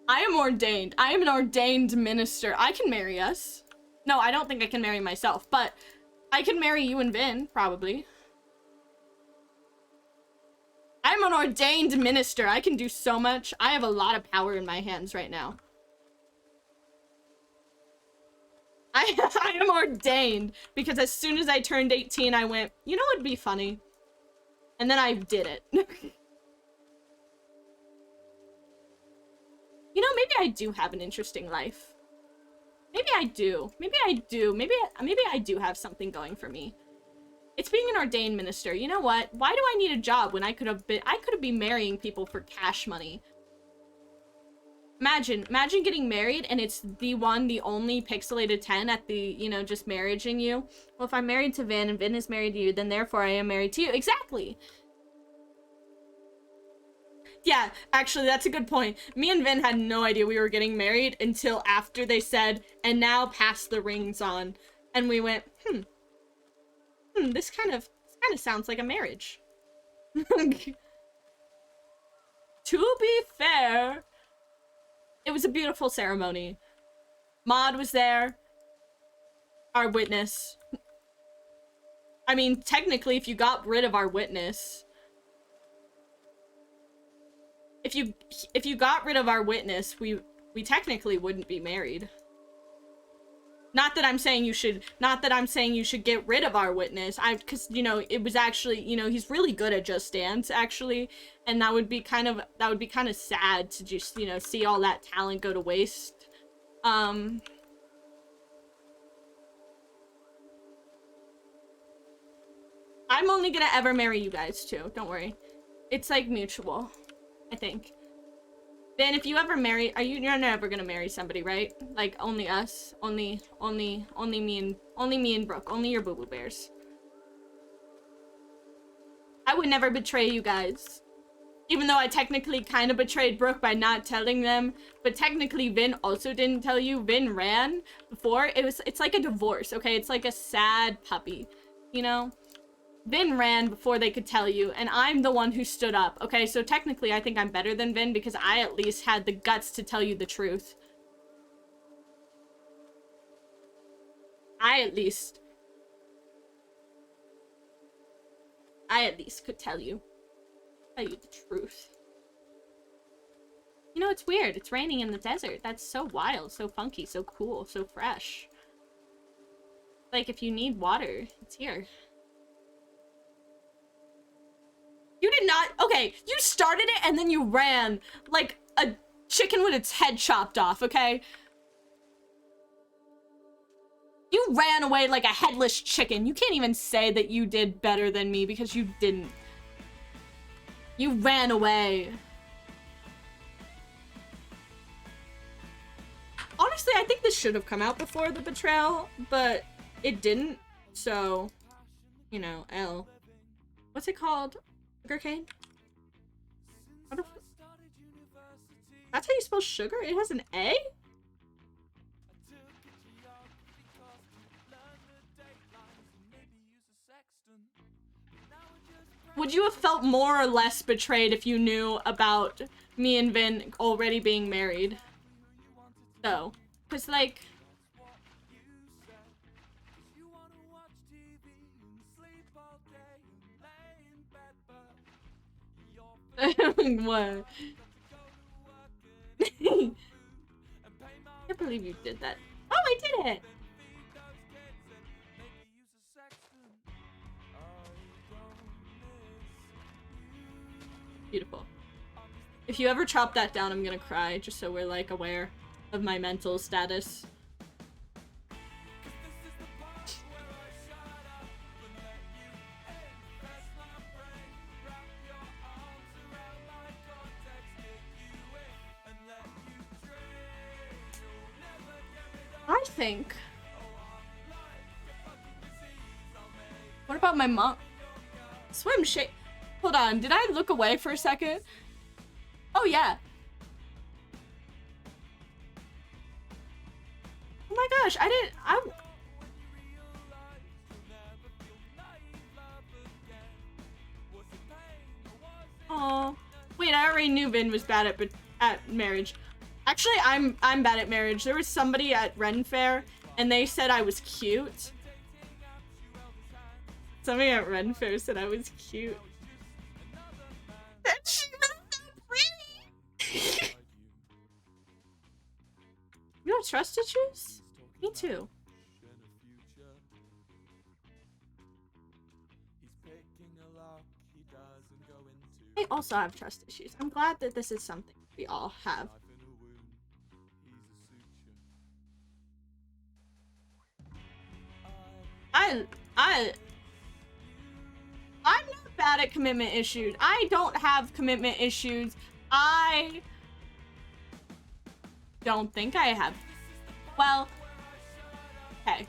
I am ordained. I am an ordained minister. I can marry us. No, I don't think I can marry myself, but I can marry you and Vin, probably. I'm an ordained minister. I can do so much. I have a lot of power in my hands right now. I am ordained because as soon as I turned 18, I went, you know what'd be funny? And then I did it. You know, maybe I do have an interesting life. Maybe I do. Maybe I do. Maybe I do have something going for me. It's being an ordained minister. You know what? Why do I need a job when I could have been marrying people for cash money? Imagine getting married and it's the only pixelated 10 at the, you know, just marrying you. Well, if I'm married to Vin and Vin is married to you, then therefore I am married to you. Exactly. Yeah, actually, that's a good point. Me and Vin had no idea we were getting married until after they said, and now pass the rings on. And we went, this kind of sounds like a marriage. To be fair, it was a beautiful ceremony. Maud was there. Our witness. I mean, technically, if you got rid of our witness... If you got rid of our witness, we technically wouldn't be married. Not that I'm saying you should get rid of our witness. Cause, you know, it was actually, you know, he's really good at Just Dance, actually. And that would be kind of sad to just, you know, see all that talent go to waste. I'm only gonna ever marry you guys too, don't worry. It's like mutual, I think. Ben, if you ever marry, you're never gonna marry somebody, right? Like, only us. Only me and Brooke. Only your boo-boo bears. I would never betray you guys. Even though I technically kind of betrayed Brooke by not telling them. But technically, Vin also didn't tell you. Vin ran before. It's like a divorce, okay? It's like a sad puppy, you know? Vin ran before they could tell you, and I'm the one who stood up, okay? So technically, I think I'm better than Vin because I at least had the guts to tell you the truth. I at least could tell you the truth. You know, it's weird. It's raining in the desert. That's so wild, so funky, so cool, so fresh. Like, if you need water, it's here. You did not- okay, you started it and then you ran like a chicken with its head chopped off, okay? You ran away like a headless chicken. You can't even say that you did better than me because you didn't. You ran away. Honestly, I think this should have come out before the betrayal, but it didn't, so, you know, L. What's it called? Sugar cane? That's how you spell sugar? It has an A? Would you have felt more or less betrayed if you knew about me and Vin already being married? So, cause like... What? I can't believe you did that. Oh, I did it! Beautiful. If you ever chop that down, I'm gonna cry, just so we're, like, aware of my mental status. I think... What about my mom? Swim shape. Hold on, did I look away for a second? Oh, yeah. Oh my gosh, Oh, wait, I already knew Vin was bad at marriage. Actually, I'm bad at marriage. There was somebody at Ren Fair, and they said I was cute. Somebody at Ren Fair said I was cute. And she was so pretty! You don't trust issues? Me too. I also have trust issues. I'm glad that this is something we all have. I'm not bad at commitment issues. I don't have commitment issues. I don't think I have. Well, okay.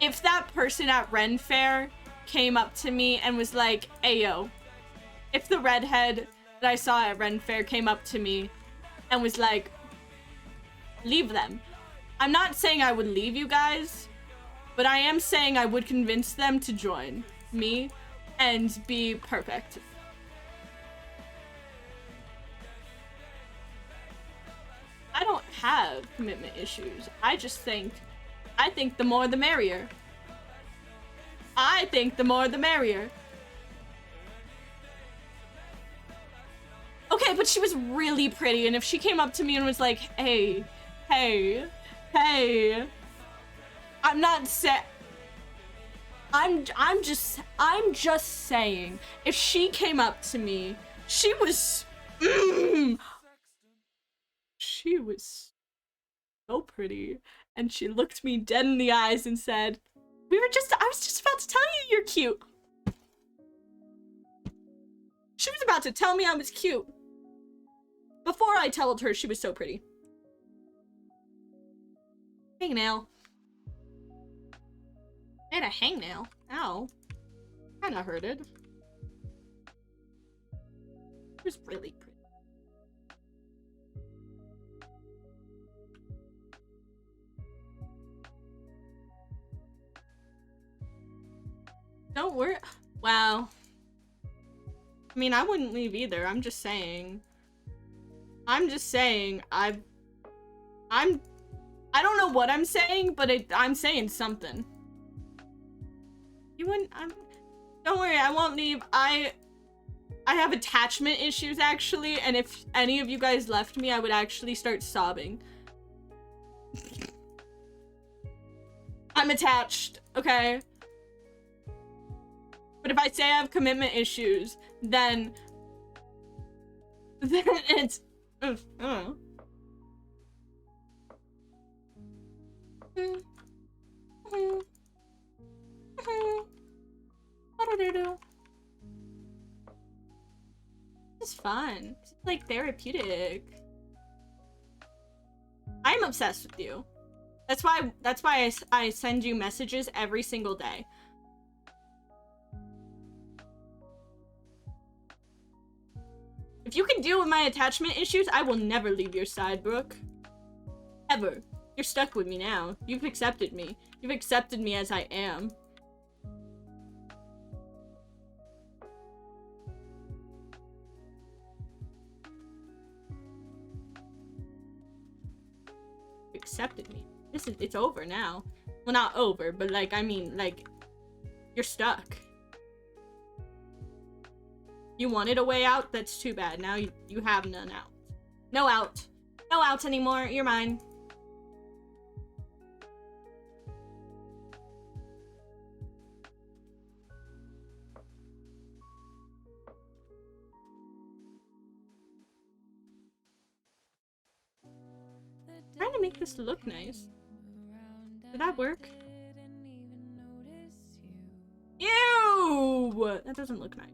If that person at Ren Fair came up to me and was like, "Ayo," if the redhead that I saw at Ren Fair came up to me and was like, "Leave them." I'm not saying I would leave you guys, but I am saying I would convince them to join me and be perfect. I don't have commitment issues. I think the more the merrier. I think the more the merrier. Okay, but she was really pretty, and if she came up to me and was like, hey, I'm not I'm just saying, if she came up to me, she was so pretty, and she looked me dead in the eyes and said, I was just about to tell you you're cute. She was about to tell me I was cute before I told her she was so pretty. Hangnail. I had a hangnail. Ow. Kinda hurted. It was really pretty. Don't worry. Wow. I mean, I wouldn't leave either. I'm just saying. I don't know what I'm saying, but I'm saying something. You wouldn't, don't worry, I won't leave. I have attachment issues, actually, and if any of you guys left me, I would actually start sobbing. I'm attached, okay? But if I say I have commitment issues, then it's, I don't know. It's fun. It's like therapeutic. I'm obsessed with you. That's why I send you messages every single day. If you can deal with my attachment issues, I will never leave your side, Brooke. Ever. You're stuck with me now. You've accepted me. You've accepted me as I am. You accepted me. It's over now. Well, not over, but like, I mean, like, you're stuck. You wanted a way out? That's too bad. Now you have none out. No out. No outs anymore. You're mine. Trying to make this look nice. Did that work? Ew! That doesn't look nice.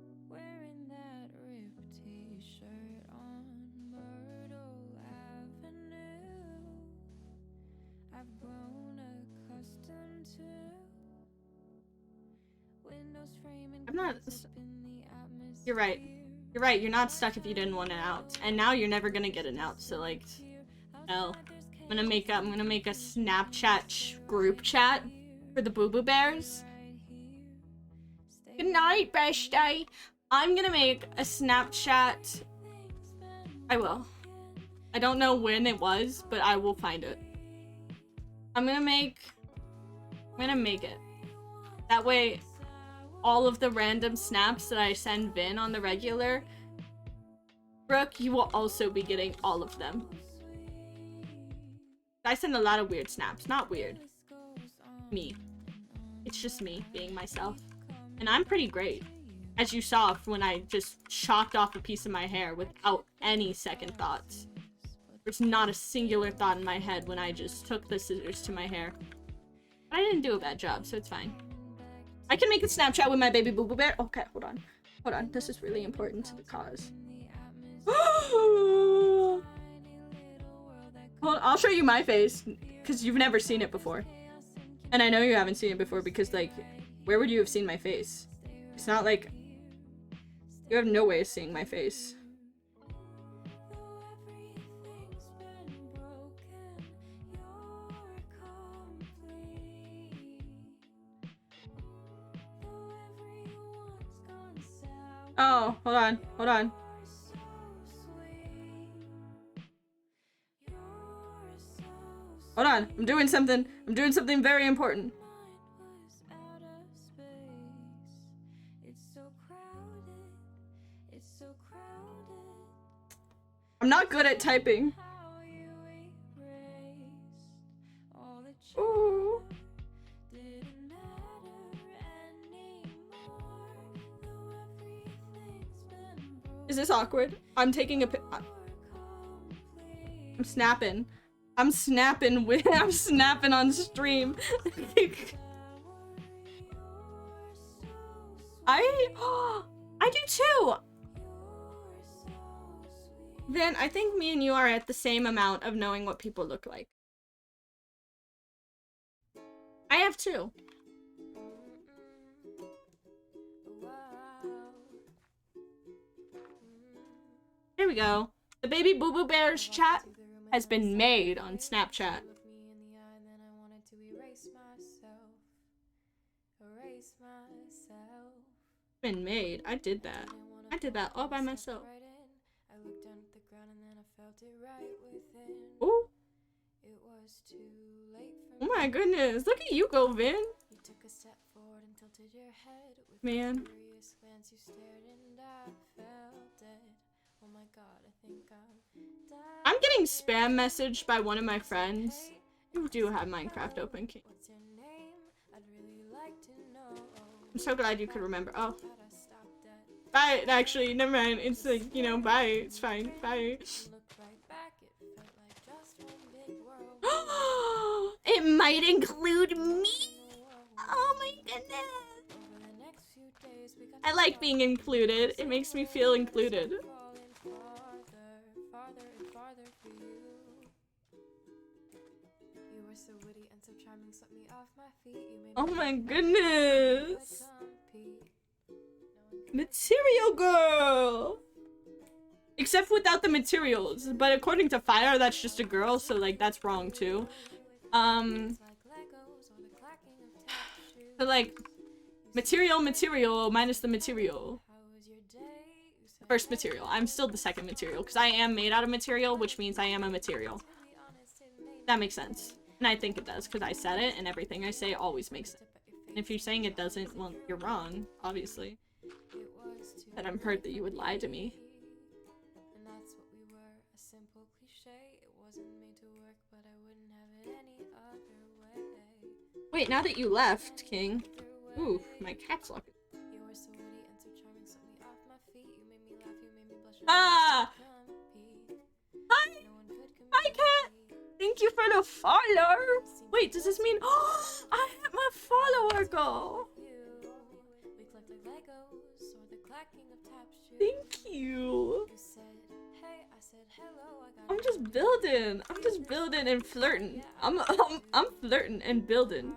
I'm not. You're right. You're right. You're not stuck if you didn't want it out, and now you're never gonna get it out. So like, hell, I'm gonna make a Snapchat group chat for the Boo Boo Bears. Good night, bestie. I'm gonna make a Snapchat. I will. I don't know when it was, but I will find it. I'm gonna make it. That way, all of the random snaps that I send Vin on the regular, Brooke, you will also be getting all of them. I send a lot of weird snaps. Not weird. Me. It's just me being myself. And I'm pretty great. As you saw when I just chopped off a piece of my hair without any second thoughts. There's not a singular thought in my head when I just took the scissors to my hair. But I didn't do a bad job, so it's fine. I can make a Snapchat with my baby Boo Boo Bear. Okay, hold on. Hold on. This is really important to the cause. Hold on, I'll show you my face, because you've never seen it before. And I know you haven't seen it before because, like, where would you have seen my face? It's not like... You have no way of seeing my face. Oh, hold on, hold on. Hold on, I'm doing something very important. I'm not good at typing. Ooh. Is this awkward? I'm taking a I'm snapping. I'm snapping on stream. I do too. Then I think me and you are at the same amount of knowing what people look like. I have two. Here we go. The baby Boo Boo Bears chat has been made on Snapchat. Been made. I did that. I did that all by myself. Ooh. Oh my goodness. Look at you go, Vin. Man. I'm getting spam messaged by one of my friends. You do have Minecraft open, King. I'm so glad you could remember. Oh. Bye. Actually, never mind. It's like, you know, bye. It's fine. Bye. It might include me. Oh my goodness. I like being included. It makes me feel included. Oh my goodness. Material girl. Except without the materials. But according to Fire, that's just a girl, so like that's wrong too. So like material minus the material. First material. I'm still the second material because I am made out of material, which means I am a material. That makes sense. And I think it does because I said it and everything I say always makes sense. And if you're saying it doesn't, well, you're wrong, obviously. But I'm hurt that you would lie to me. Wait, now that you left, King. Ooh, my cat's looking. Ah! Hi! Hi, cat! Thank you for the follow! Wait, does this mean- Oh! I hit my follower goal! Thank you! I'm just building! I'm just building and flirting. I'm flirting and building.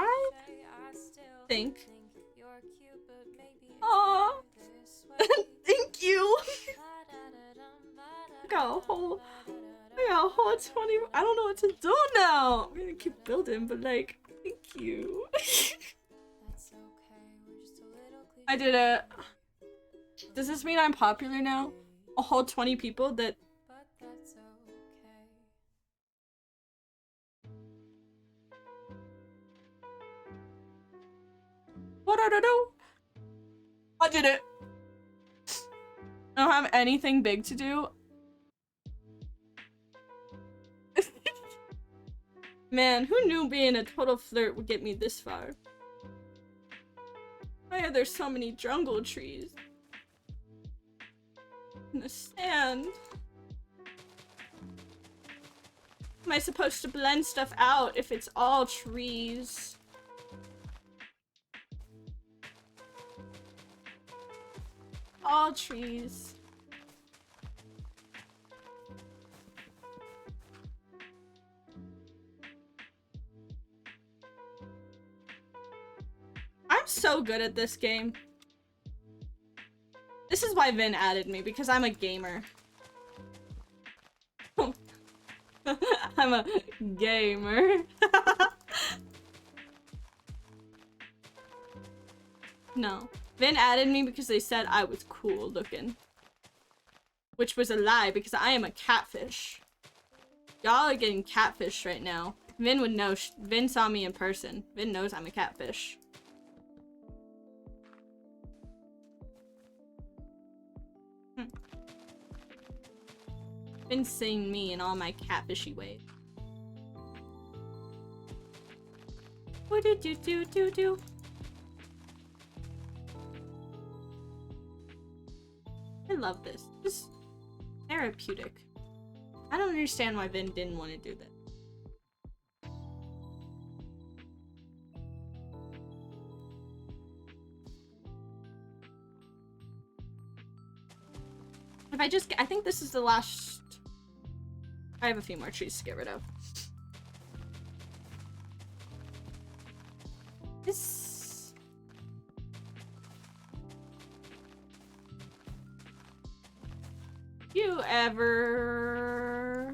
I think. Aww. Thank you. I got a whole 20. I don't know what to do now. I'm gonna keep building, but like, thank you. I did it. Does this mean I'm popular now? A whole 20 people that. What I do? I did it. I don't have anything big to do. Man, who knew being a total flirt would get me this far? Why are there so many jungle trees? In the sand. Am I supposed to blend stuff out if it's all trees? All trees. I'm so good at this game. This is why Vin added me, because I'm a gamer. I'm a gamer. No. Vin added me because they said I was cool looking. Which was a lie, because I am a catfish. Y'all are getting catfished right now. Vin would know. Vin saw me in person. Vin knows I'm a catfish. Been seeing me in all my catfishy ways. What did you do? I love this. This is therapeutic. I don't understand why Vin didn't want to do this. If I think this is the last. I have a few more trees to get rid of. This. You ever.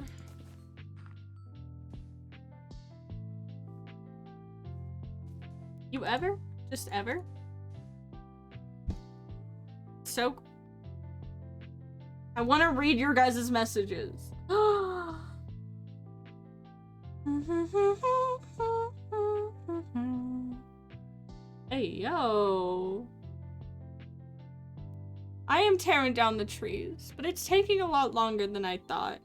You ever? Just ever? So. I want to read your guys' messages. Hey, yo. I am tearing down the trees, but it's taking a lot longer than I thought.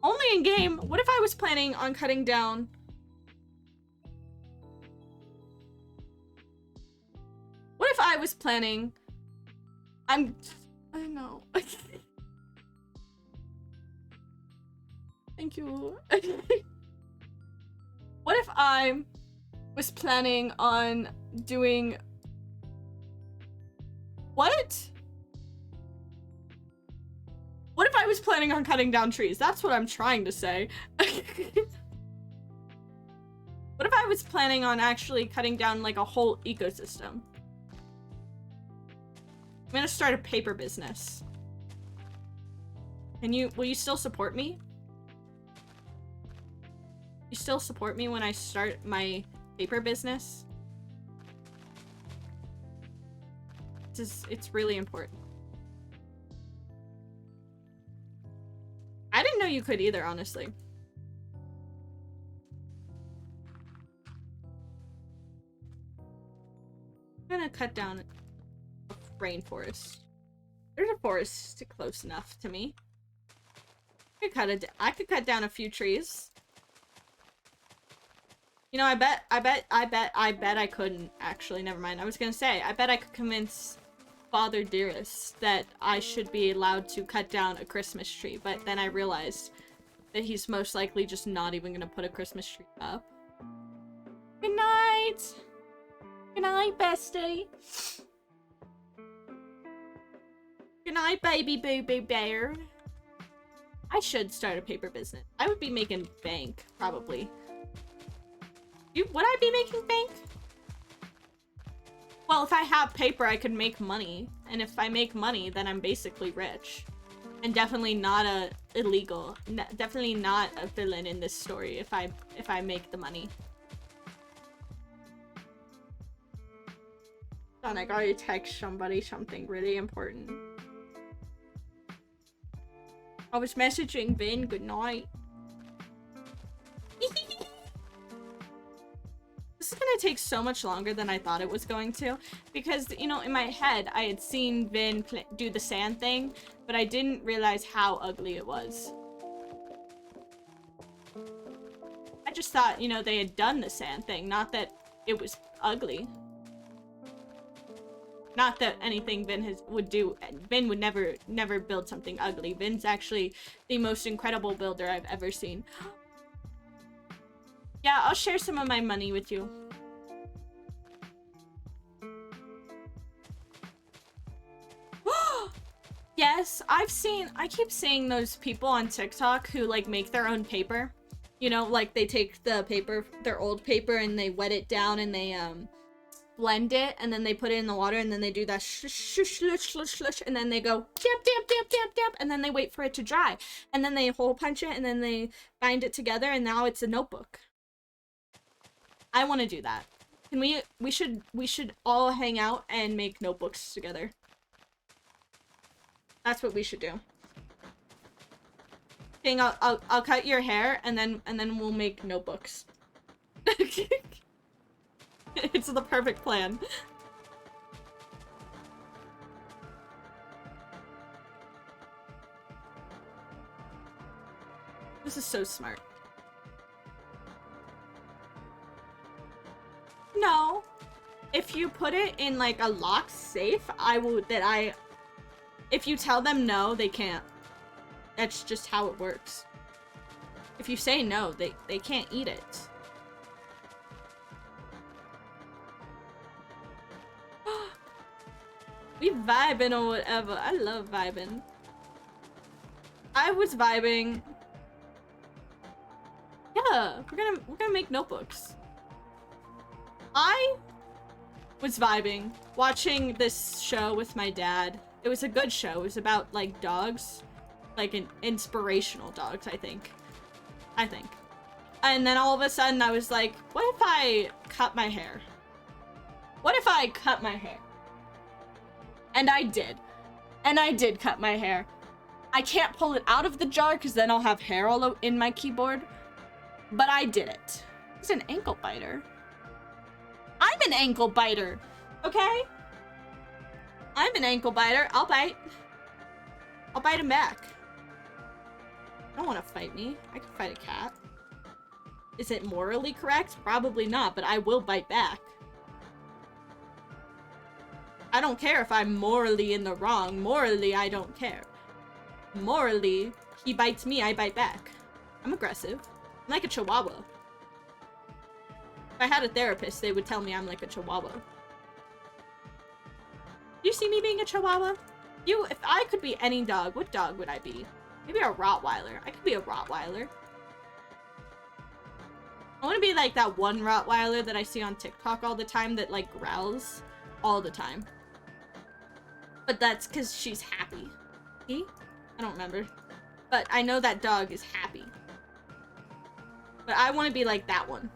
Only in game. What if I was planning on cutting down? What if I was planning? I know. Thank you. What if I was planning on doing... What? What if I was planning on cutting down trees? That's what I'm trying to say. What if I was planning on actually cutting down like a whole ecosystem? I'm gonna start a paper business. And will you still support me? You still support me when I start my paper business? It's really important. I didn't know you could either, honestly. I'm gonna cut down a rainforest. There's a forest close enough to me. I could cut down a few trees. You know, I bet I couldn't, actually. Never mind. I was gonna say, I bet I could convince Father Dearest that I should be allowed to cut down a Christmas tree, but then I realized that he's most likely just not even gonna put a Christmas tree up. Good night! Good night, bestie! Good night, baby boo-boo bear! I should start a paper business. I would be making bank, probably. Would I be making bank? Well, if I have paper, I could make money. And if I make money, then I'm basically rich. And definitely not illegal. Definitely not a villain in this story if I make the money. Don, I gotta text somebody something really important. I was messaging Vin, good night. This is gonna take so much longer than I thought it was going to, because, you know, in my head, I had seen Vin do the sand thing, but I didn't realize how ugly it was. just thought, you know, they had done the sand thing, not that it was ugly. Not that anything Vin would do. Vin would never build something ugly. Vin's actually the most incredible builder I've ever seen. Yeah, I'll share some of my money with you. Yes, I keep seeing those people on TikTok who like make their own paper. You know, like they take the paper, their old paper, and they wet it down and they blend it, and then they put it in the water, and then they do that slush, and then they go damp, and then they wait for it to dry, and then they hole punch it, and then they bind it together, and now it's a notebook. I want to do that. Can we should all hang out and make notebooks together. That's what we should do. King, I'll cut your hair, and then we'll make notebooks. It's the perfect plan. This is so smart. No. If you put it in like a locked safe, if you tell them no, they can't. That's just how it works. If you say no, they can't eat it. We vibing or whatever. I love vibing. I was vibing. Yeah, we're gonna make notebooks. I was vibing watching this show with my dad. It was a good show. It was about like dogs, like an inspirational dogs, I think. And then all of a sudden I was like, what if I cut my hair? What if I cut my hair? And I did. And I did cut my hair. I can't pull it out of the jar because then I'll have hair all in my keyboard. But I did it. He's an ankle biter. I'm an ankle biter. Okay? I'm an ankle biter. I'll bite. I'll bite him back. I don't want to fight me. I can fight a cat. Is it morally correct? Probably not, but I will bite back. I don't care if I'm morally in the wrong. Morally, I don't care. Morally, he bites me, I bite back. I'm aggressive. I'm like a chihuahua. If I had a therapist, they would tell me I'm like a chihuahua. You see me being a chihuahua? If I could be any dog, what dog would I be? Maybe a Rottweiler. I could be a Rottweiler. I want to be like that one Rottweiler that I see on TikTok all the time that like growls all the time. But that's because she's happy. See? I don't remember. But I know that dog is happy. But I want to be like that one.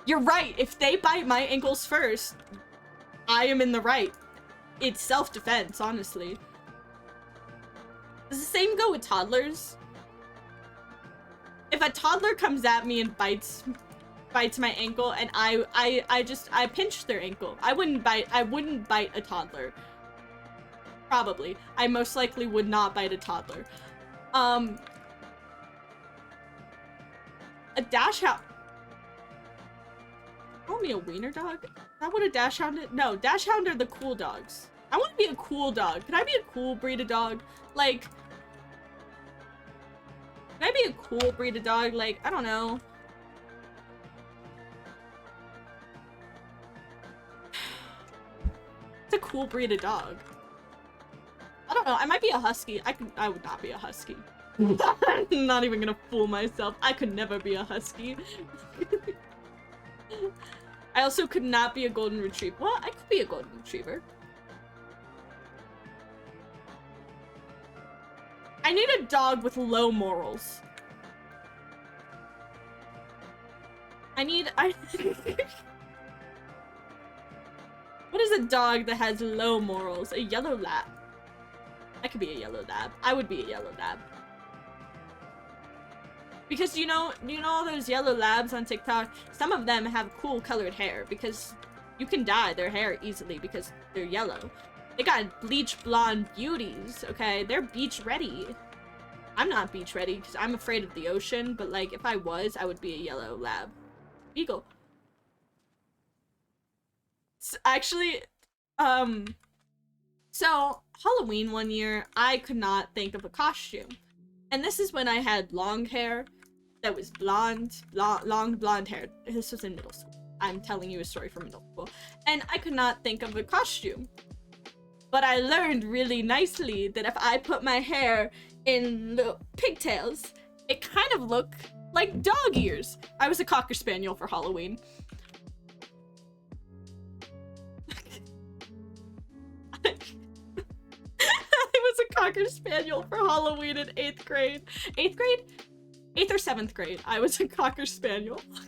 You're right. If they bite my ankles first, I am in the right. It's self-defense, honestly. Does the same go with toddlers? If a toddler comes at me and bites my ankle and I pinch their ankle. I wouldn't bite a toddler. Probably. I most likely would not bite a toddler. A dachshund. Call me a wiener dog? Is that what a dachshund is? No, dachshund are the cool dogs. I want to be a cool dog. Could I be a cool breed of dog? Like, can I be a cool breed of dog? Like, I don't know. It's a cool breed of dog. I don't know. I might be a husky. I would not be a husky. I'm not even gonna fool myself. I could never be a husky. I also could not be a golden retriever. Well, I could be a golden retriever. I need a dog with low morals. What is a dog that has low morals? A yellow lab. I could be a yellow lab. I would be a yellow lab. Because you know all those yellow labs on TikTok? Some of them have cool colored hair because you can dye their hair easily because they're yellow. They got bleach blonde beauties, okay? They're beach ready. I'm not beach ready because I'm afraid of the ocean, but like if I was, I would be a yellow lab. Beagle. Actually, so Halloween one year, I could not think of a costume. And this is when I had long hair that was long blonde hair. This was in middle school. I'm telling you a story from middle school. And I could not think of a costume. But I learned really nicely that if I put my hair in little pigtails, it kind of looked like dog ears. I was a Cocker Spaniel for Halloween. I was a Cocker Spaniel for Halloween in 8th grade. 8th grade? 8th or 7th grade. I was a Cocker Spaniel. I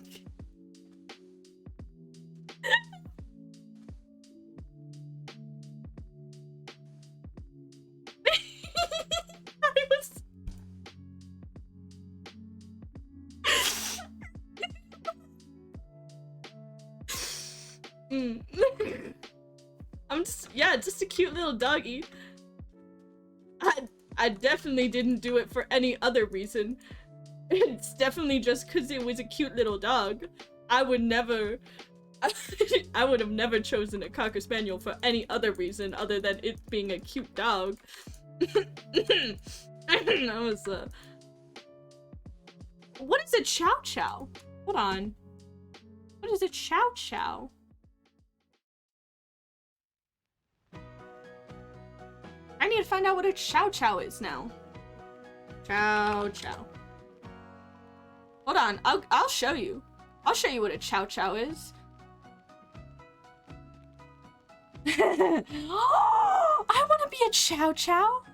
was... I'm just a cute little doggy. I definitely didn't do it for any other reason. It's definitely just because it was a cute little dog. I would have never chosen a Cocker Spaniel for any other reason other than it being a cute dog. That was, What is a chow chow? Hold on. What is a chow chow? I need to find out what a chow chow is now. Chow chow. Hold on, I'll show you. I'll show you what a chow chow is. Oh, I want to be a chow chow.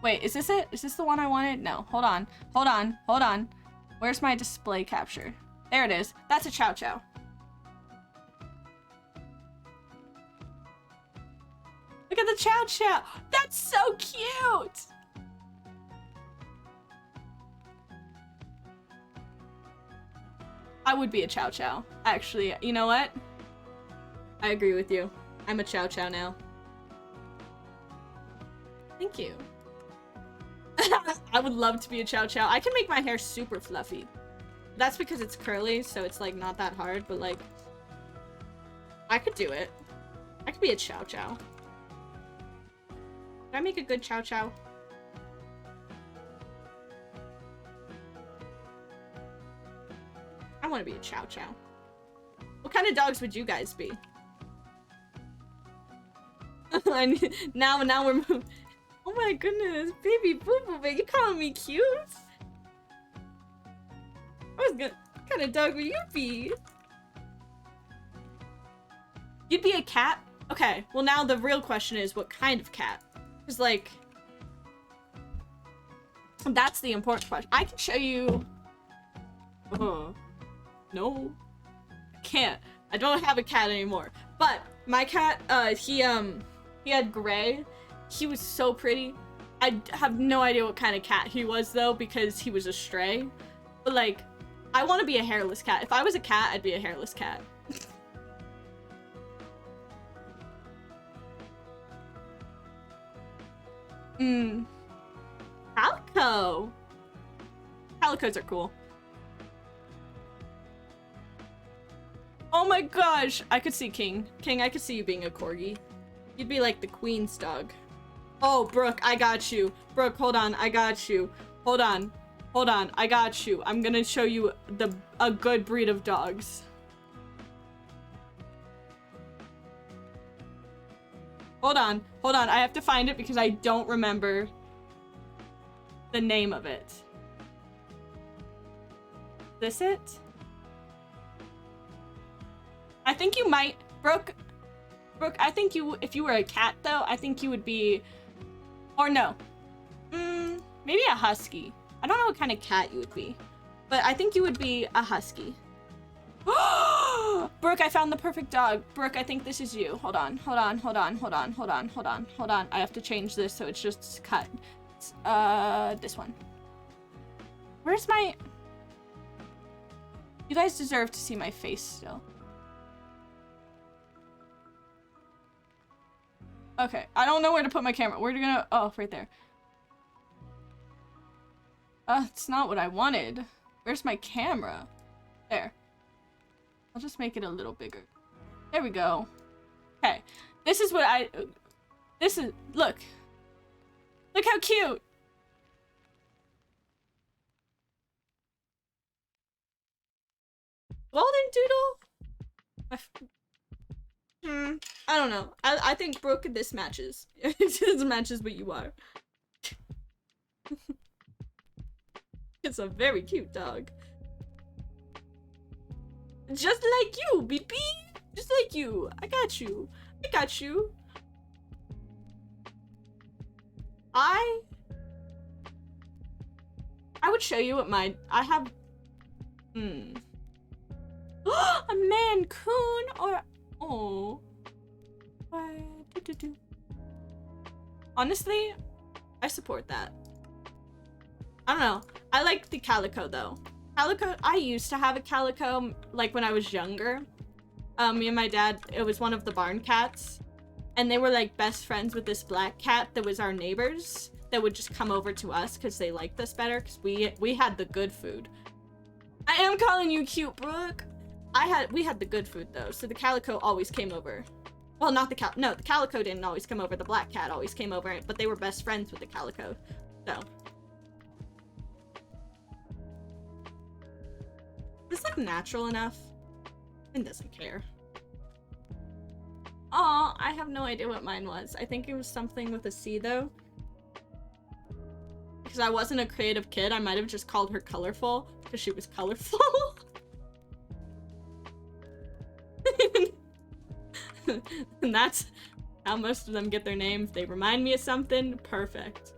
Wait, is this it? Is this the one I wanted? No, hold on. Hold on. Hold on. Where's my display capture? There it is. That's a chow chow. Look at the chow chow. That's so cute. I would be a chow chow. Actually, you know what? I agree with you. I'm a chow chow now. Thank you. I would love to be a chow chow. I can make my hair super fluffy. That's because it's curly, so it's like not that hard, but like I could do it. I could be a chow chow. Can I make a good chow chow? I want to be a chow chow. What kind of dogs would you guys be? now we're moving. Oh my goodness, baby boo boo, baby, you calling me cute? What kind of dog would you be? You'd be a cat? Okay, well now the real question is what kind of cat? Because like, that's the important question. I can show you. No, I can't. I don't have a cat anymore. But my cat, he had gray. He was so pretty. I have no idea what kind of cat he was though, because he was a stray. But like, I want to be a hairless cat. If I was a cat, I'd be a hairless cat. Calico. Calicos are cool. Oh my gosh, I could see King. King, I could see you being a corgi. You'd be like the queen's dog. Oh, Brooke, I got you. Brooke, hold on, I got you. Hold on. Hold on, I got you. I'm gonna show you a good breed of dogs. Hold on, I have to find it because I don't remember the name of it. This it? I think you might, Brooke, I think you, if you were a cat though, I think you would be, or no, maybe a husky. I don't know what kind of cat you would be, but I think you would be a husky. Brooke, I found the perfect dog. Brooke, I think this is you. Hold on. I have to change this so it's just cut. This one. Where's my... You guys deserve to see my face still. Okay, I don't know where to put my camera. Where are you gonna... Oh, right there. It's not what I wanted. Where's my camera? There. I'll just make it a little bigger. There we go. Okay. This is what I... This is... Look. Look how cute! Golden Doodle? I don't know. I think Brooke, this matches. This matches what you are. It's a very cute dog. Just like you, BB! Just like you. I got you. I got you. I would show you what my... I have... A Mancoon or... Oh. Honestly, I support that. I don't know. I like the calico though. Calico, I used to have a calico like when I was younger. Me and my dad, it was one of the barn cats. And they were like best friends with this black cat that was our neighbors that would just come over to us because they liked us better because we had the good food. I am calling you cute, Brooke. We had the good food though, so the calico always came over. Well, not the the calico didn't always come over, the black cat always came over, but they were best friends with the calico, so. Is this natural enough? It doesn't care. Aw, I have no idea what mine was. I think it was something with a C though. Because I wasn't a creative kid, I might have just called her colorful because she was colorful. And that's how most of them get their name. If they remind me of something, perfect.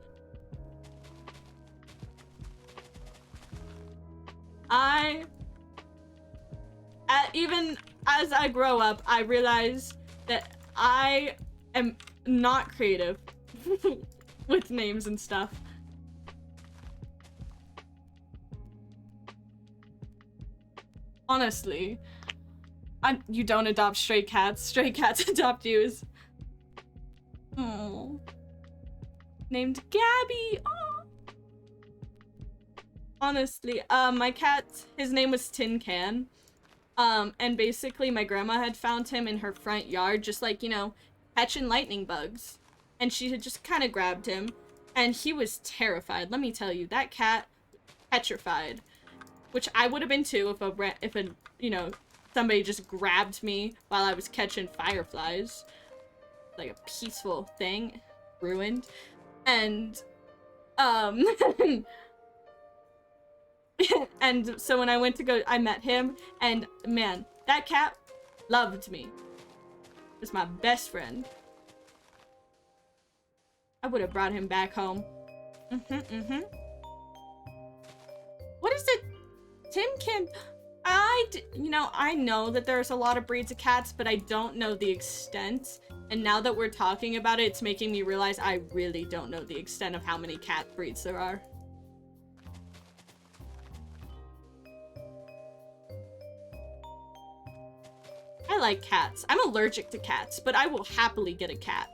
Even as I grow up, I realize that I am not creative with names and stuff. Honestly. You don't adopt stray cats. Stray cats adopt yous. Oh. Named Gabby. Oh. Honestly, my cat, his name was Tin Can. And basically my grandma had found him in her front yard, just like, you know, catching lightning bugs. And she had just kind of grabbed him. And he was terrified. Let me tell you, that cat, petrified. Which I would have been too if a, you know, somebody just grabbed me while I was catching fireflies. Like a peaceful thing. Ruined. And, and so when I went to go, I met him, and man, that cat loved me. He was my best friend. I would have brought him back home. What is it? Tim Kim... you know, I know that there's a lot of breeds of cats, but I don't know the extent. And now that we're talking about it, it's making me realize I really don't know the extent of how many cat breeds there are. I like cats. I'm allergic to cats, but I will happily get a cat.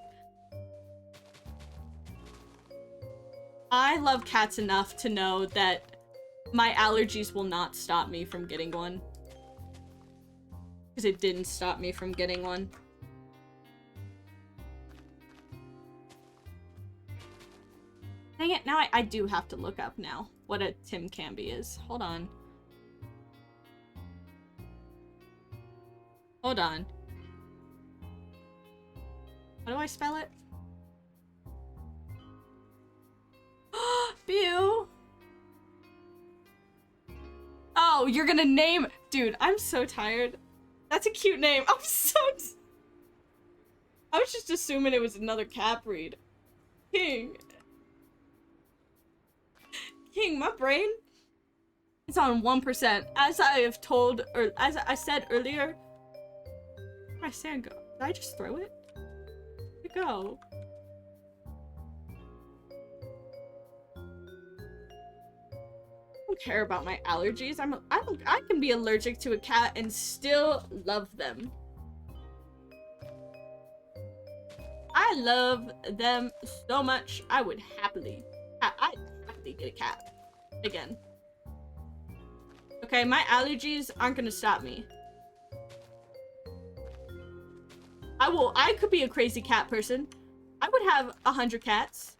I love cats enough to know that my allergies will not stop me from getting one. Because it didn't stop me from getting one. Dang it, now I do have to look up now what a Tim Canby is. Hold on. Hold on. How do I spell it? Bew! Oh, you're gonna name... Dude, I'm so tired. That's a cute name. I'm so... I was just assuming it was another cat breed. King. King, my brain is on 1%. As I have told, or as I said earlier... Where'd my sand go? Did I just throw it? Where'd it go? I don't care about my allergies. I can be allergic to a cat and still love them. I love them so much. I would happily, I'd happily get a cat again. Okay, my allergies aren't gonna stop me. I could be a crazy cat person. I would have 100 cats.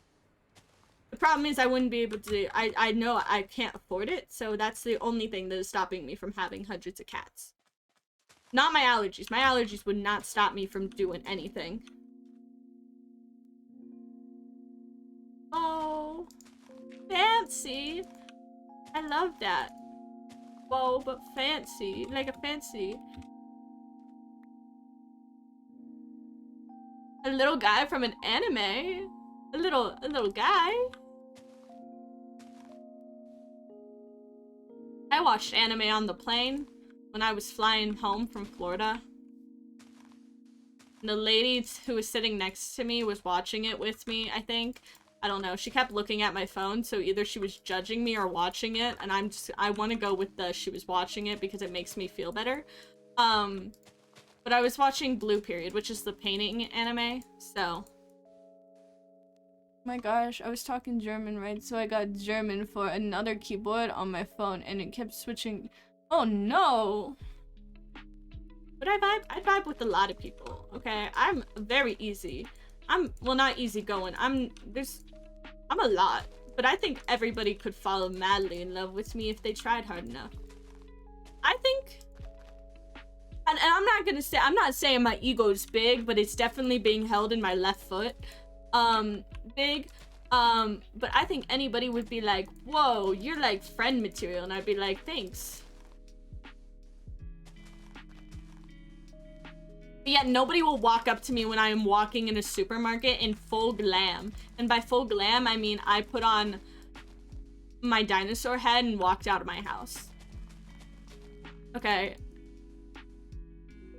The problem is I wouldn't be able to, I know I can't afford it, so that's the only thing that is stopping me from having hundreds of cats. Not my allergies. My allergies would not stop me from doing anything. Oh, fancy. I love that. Whoa, but fancy. Like a fancy. A little guy from an anime. A little guy. I watched anime on the plane when I was flying home from Florida. And the lady who was sitting next to me was watching it with me, I think. I don't know. She kept looking at my phone, so either she was judging me or watching it, and I want to go with the she was watching it because it makes me feel better. But I was watching Blue Period, which is the painting anime, so. My gosh, I was talking German, right? So I got German for another keyboard on my phone, and it kept switching. Oh no! But I vibe with a lot of people, okay? I'm very easy. Well, not easy going. I'm a lot. But I think everybody could fall madly in love with me if they tried hard enough. I think... And I'm not gonna say... I'm not saying my ego's big, but it's definitely being held in my left foot. Big. But I think anybody would be like, whoa, you're like friend material. And I'd be like, thanks. But yet nobody will walk up to me when I am walking in a supermarket in full glam. And by full glam, I mean I put on my dinosaur head and walked out of my house. Okay.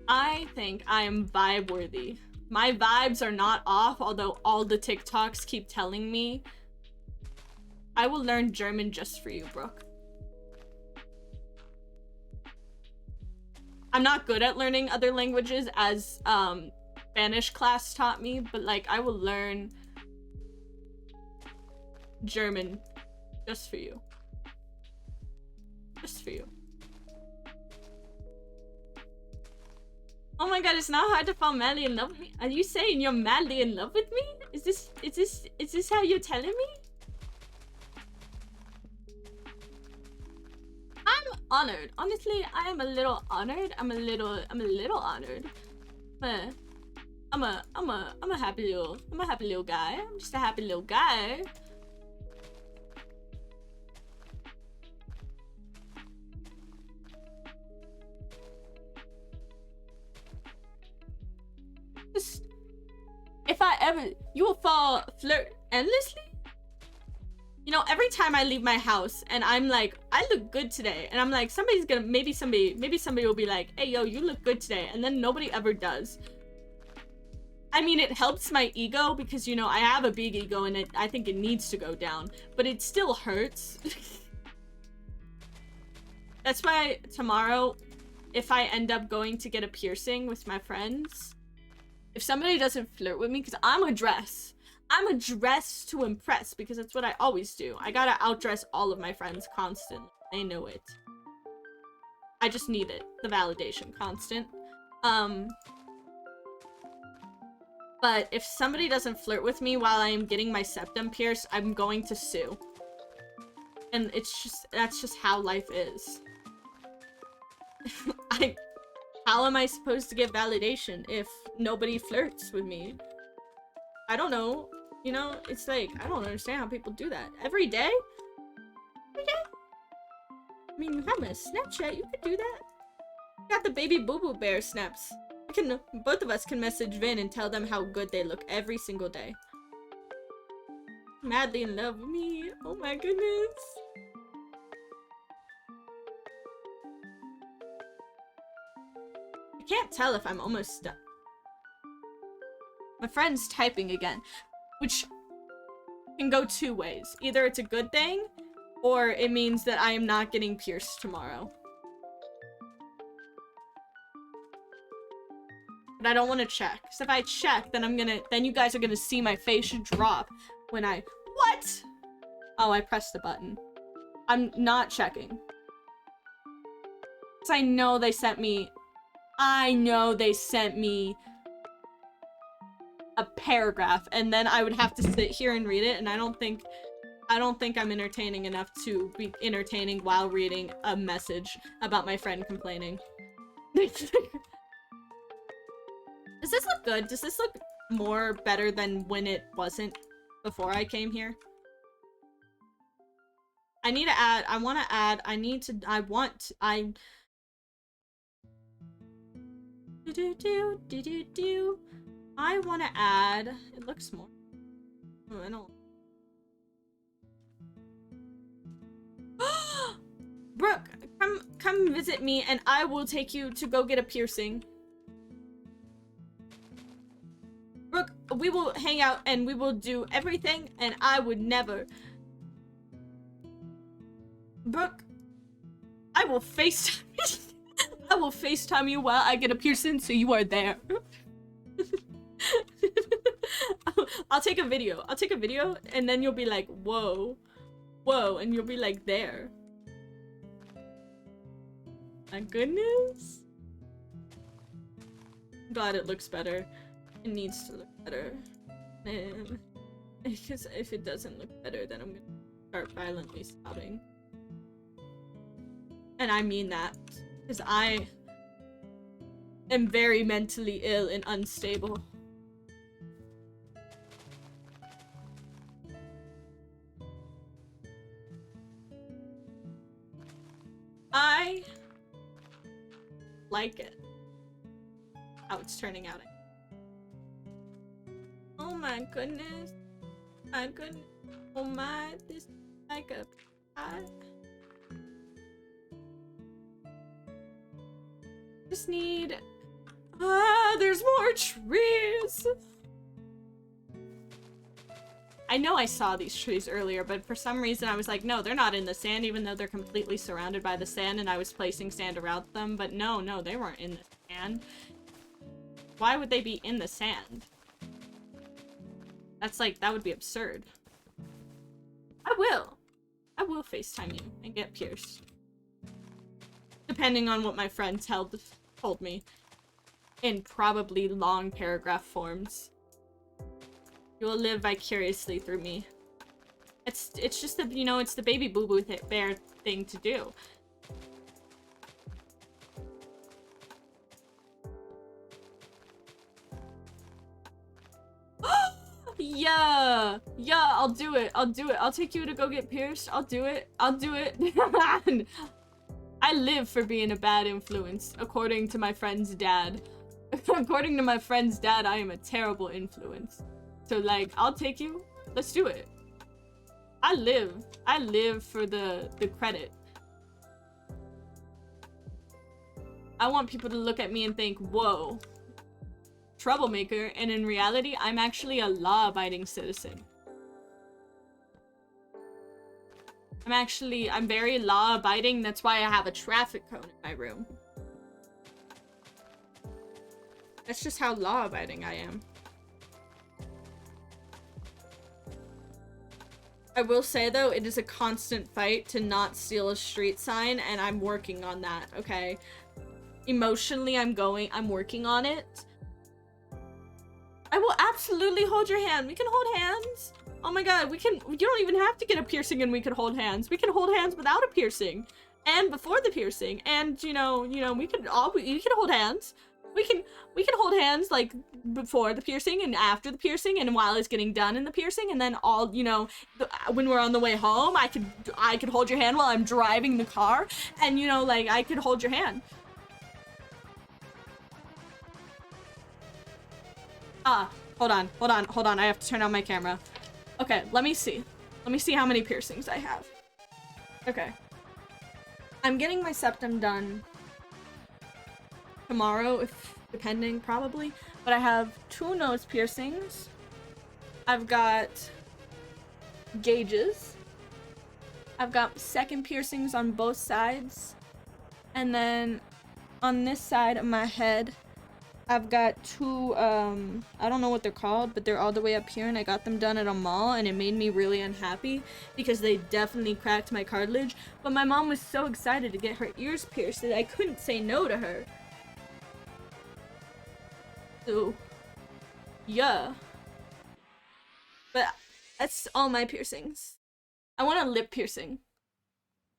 I think I am vibe worthy. My vibes are not off, although all the TikToks keep telling me. I will learn German just for you, Brooke. I'm not good at learning other languages, as Spanish class taught me, but like I will learn German just for you. Just for you. Oh my god, it's not hard to fall madly in love with me. Are you saying you're madly in love with me? Is this how you're telling me? I'm honored. Honestly, I am a little honored. I'm a little honored. I'm a happy little guy. I'm just a happy little guy. If I ever, you will flirt endlessly? You know, every time I leave my house and I'm like, I look good today. And I'm like, somebody's gonna, maybe somebody will be like, hey, yo, you look good today. And then nobody ever does. I mean, it helps my ego because, you know, I have a big ego and I think it needs to go down. But it still hurts. That's why tomorrow, if I end up going to get a piercing with my friends, if somebody doesn't flirt with me, because I'm a dress to impress, because that's what I always do. I gotta outdress all of my friends constantly. They know it. I just need it. The validation constant. But if somebody doesn't flirt with me while I am getting my septum pierced, I'm going to sue. And that's just how life is. How am I supposed to get validation if nobody flirts with me? I don't know. You know, it's like, I don't understand how people do that. Every day? Every day? I mean, you have my Snapchat, you could do that. You got the baby boo-boo bear snaps. Both of us can message Vin and tell them how good they look every single day. Madly in love with me. Oh my goodness. I can't tell if I'm almost done. My friend's typing again, which can go two ways. Either it's a good thing, or it means that I am not getting pierced tomorrow. but I don't want to check. Because if I check, then you guys are gonna see my face drop when I, what? Oh, I pressed the button. I'm not checking. Because I know they sent me a paragraph, and then I would have to sit here and read it, and I don't think I'm entertaining enough to be entertaining while reading a message about my friend complaining. Does this look good? Does this look more better than when it wasn't before I came here? I need to add, I want to add, it looks more, oh, I don't. Brooke, come visit me and I will take you to go get a piercing. Brooke, we will hang out and we will do everything, and I would never. Brooke, I will FaceTime you while I get a piercing so you are there. I'll take a video and then you'll be like, whoa, and you'll be like, there. My goodness. I'm glad it looks better. It needs to look better. Man. Because if it doesn't look better, then I'm gonna start violently sobbing. And I mean that. Because I am very mentally ill and unstable. I like it. How it's turning out. Oh my goodness. My goodness. Oh my, this is like a pie. Just need... there's more trees! I know I saw these trees earlier, but for some reason I was like, no, they're not in the sand, even though they're completely surrounded by the sand, and I was placing sand around them, but no, they weren't in the sand. Why would they be in the sand? That's like, that would be absurd. I will FaceTime you and get pierced. Depending on what my friend told me. In probably long paragraph forms. You will live vicariously through me. It's just the, you know, it's the baby boo-boo bear thing to do. Yeah, I'll do it. I'll take you to go get pierced. I'll do it. I live for being a bad influence, according to my friend's dad. According to my friend's dad, I am a terrible influence. So, like, I'll take you. Let's do it. I live for the credit. I want people to look at me and think, whoa, troublemaker, and in reality, I'm actually a law-abiding citizen. I'm very law-abiding, that's why I have a traffic cone in my room. That's just how law-abiding I am. I will say, though, it is a constant fight to not steal a street sign, and I'm working on that, okay? Emotionally, I'm working on it. I will absolutely hold your hand. We can hold hands. Oh my god, you don't even have to get a piercing and we can hold hands. We can hold hands without a piercing. And before the piercing. And, you know, we can hold hands. We can hold hands, like, before the piercing and after the piercing and while it's getting done in the piercing, and then all, you know, when we're on the way home, I could hold your hand while I'm driving the car, and, you know, like, I could hold your hand. Hold on, I have to turn on my camera. Okay, let me see how many piercings I have. Okay. I'm getting my septum done tomorrow, depending, probably. But I have 2 nose piercings. I've got gauges. I've got second piercings on both sides. And then on this side of my head, I've got two, I don't know what they're called, but they're all the way up here, and I got them done at a mall, and it made me really unhappy because they definitely cracked my cartilage. But my mom was so excited to get her ears pierced that I couldn't say no to her. So, yeah. But that's all my piercings. I want a lip piercing.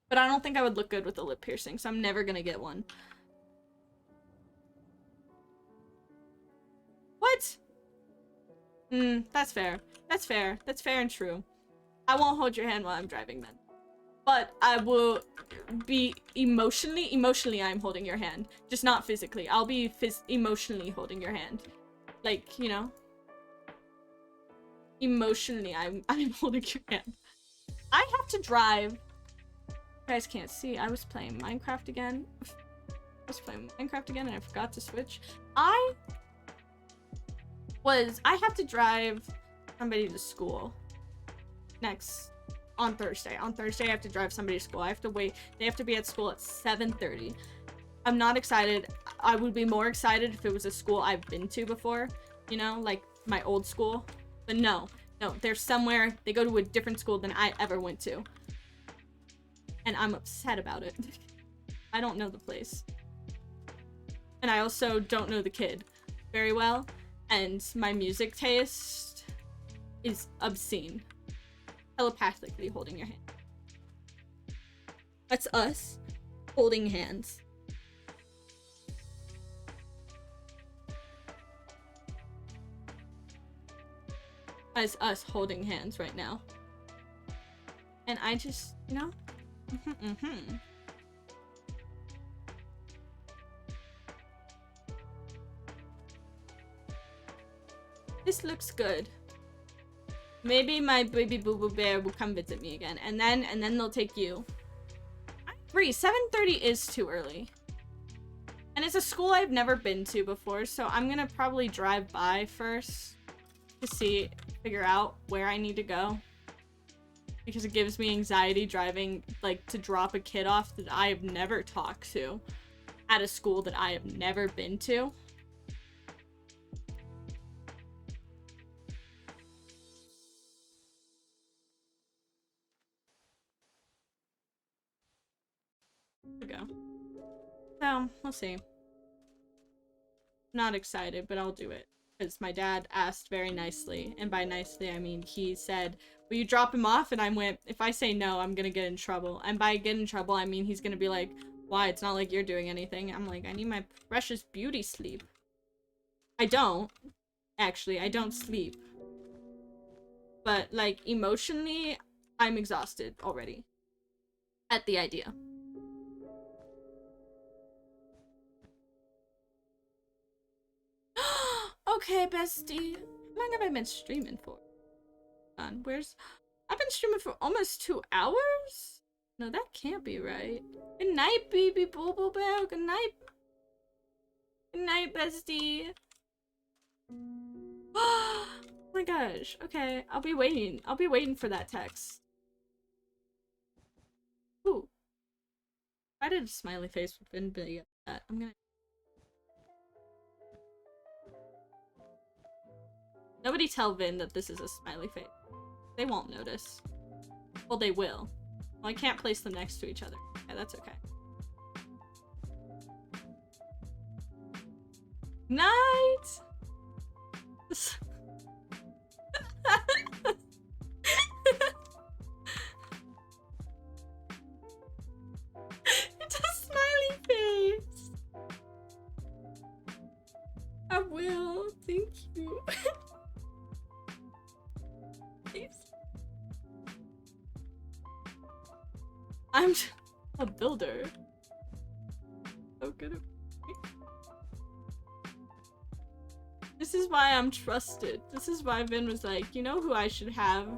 But I don't think I would look good with a lip piercing, so I'm never gonna get one. What? That's fair. That's fair. That's fair and true. I won't hold your hand while I'm driving then. But I will be emotionally I'm holding your hand. Just not physically. I'll be emotionally holding your hand. Like, you know? Emotionally I'm holding your hand. I have to drive. You guys can't see. I was playing Minecraft again. And I forgot to switch. I have to drive somebody to school on Thursday. On Thursday, I have to drive somebody to school. I have to wait. They have to be at school at 7:30. I'm not excited. I would be more excited if it was a school I've been to before, you know, like my old school. But no, they're somewhere. They go to a different school than I ever went to. And I'm upset about it. I don't know the place. And I also don't know the kid very well. And my music taste is obscene. Telepathically holding your hand. That's us holding hands. That's us holding hands right now. And I just, you know? This looks good. Maybe my baby boo boo bear will come visit me again, and then they'll take you. I'm free. 7:30 is too early, and it's a school I've never been to before, so I'm gonna probably drive by first to figure out where I need to go, because it gives me anxiety driving, like, to drop a kid off that I have never talked to at a school that I have never been to. Go. So, we'll see. Not excited, but I'll do it. Because my dad asked very nicely, and by nicely I mean he said, will you drop him off? And I went, if I say no, I'm gonna get in trouble. And by get in trouble, I mean he's gonna be like, why? It's not like you're doing anything. I'm like, I need my precious beauty sleep. I don't. Actually, I don't sleep. But, like, emotionally, I'm exhausted already. At the idea. Okay, bestie. How long have I been streaming for? I've been streaming for almost 2 hours? No, that can't be right. Good night, baby boo boo bear. Good night. Good night, bestie. Oh my gosh. Okay, I'll be waiting. I'll be waiting for that text. Ooh. If I did a smiley face with Vin Billy at that, I'm gonna... Nobody tell Vin that this is a smiley face. They won't notice. Well, they will. Well, I can't place them next to each other. Yeah, that's okay. Night! It's a smiley face! I will. Thank you. I'm a builder. So good at me. This is why I'm trusted. This is why Vin was like, you know who I should have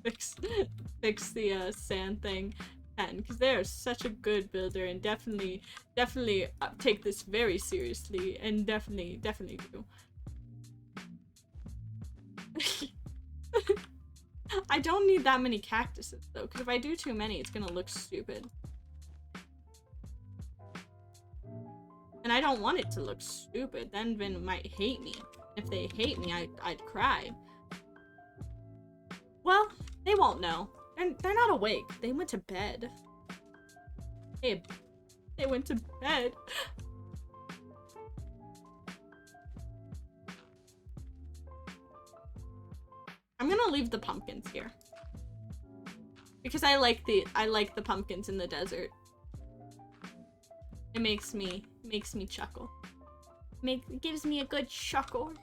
fix the sand thing? And because they are such a good builder and definitely take this very seriously and definitely do. I don't need that many cactuses though, because if I do too many, it's gonna look stupid. And I don't want it to look stupid. Then Vin might hate me. If they hate me, I'd cry. Well, they won't know. They're not awake. They went to bed. They went to bed. I'm gonna leave the pumpkins here. Because I like the pumpkins in the desert. It makes me chuckle. It gives me a good chuckle.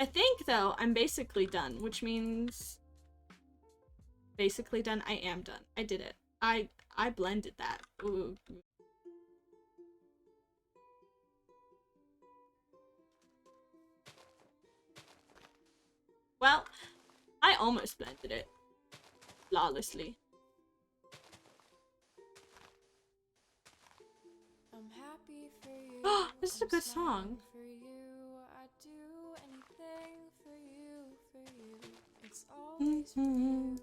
I think though I'm basically done, which means basically done. I am done. I did it. I blended that. Ooh. Well, I almost blended it flawlessly. I'm happy for you. This is a good song. For you, I'd do anything for you. It's always for you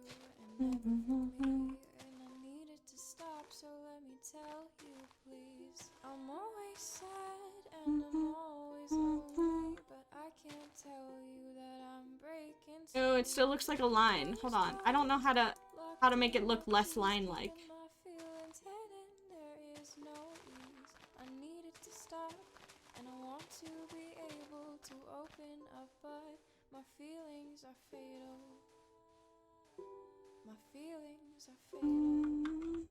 and never for me. And I needed to stop, so let me tell you, please. I'm always sad and I'm always lonely, but I can't tell you that I'm breaking. Oh, it still looks like a line. Hold on. I don't know how to make it look less line-like. And I want to be able to open up, but my feelings are fatal. My feelings are fatal.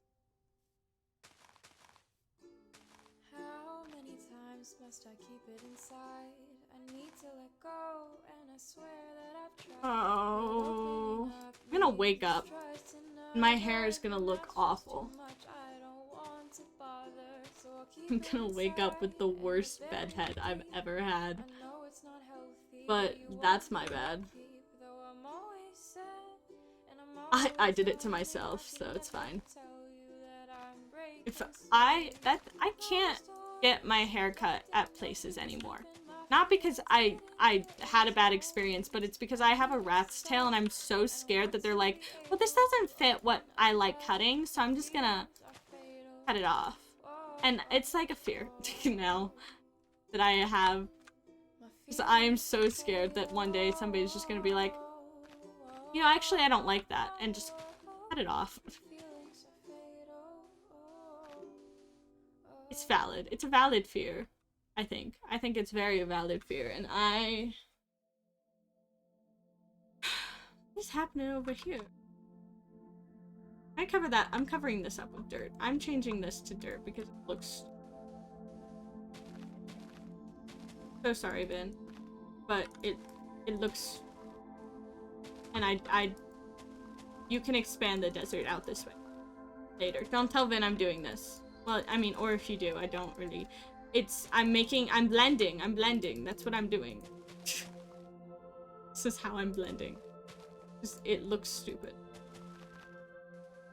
How many times must I keep it inside? I need to let go, and I swear that I've tried. Oh, I'm gonna wake up. My hair is gonna look awful. I'm gonna wake up with the worst bedhead I've ever had. But that's my bad. I did it to myself, so it's fine. If I can't get my hair cut at places anymore. Not because I had a bad experience, but it's because I have a rat's tail and I'm so scared that they're like, well, this doesn't fit what I like cutting, so I'm just gonna cut it off. And it's like a fear now that I have. Because I am so scared that one day somebody's just gonna be like, you know, actually I don't like that, and just cut it off. It's valid. It's a valid fear, I think. I think it's very a valid fear, and what's happening over here? I cover that. I'm covering this up with dirt. I'm changing this to dirt because it looks... So sorry, Vin. But it looks... And you can expand the desert out this way. Later. Don't tell Vin I'm doing this. Well, I mean, or if you do, I don't really... I'm blending. That's what I'm doing. This is how I'm blending. It looks stupid.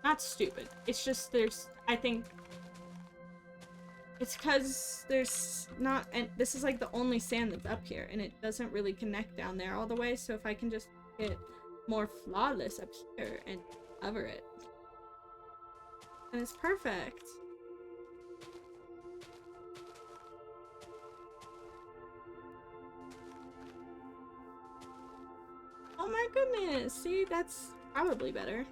Not stupid. It's just I think it's because there's not, and this is like the only sand that's up here, and it doesn't really connect down there all the way, so if I can just get more flawless up here and cover it, then it's perfect. Oh my goodness, see, that's probably better.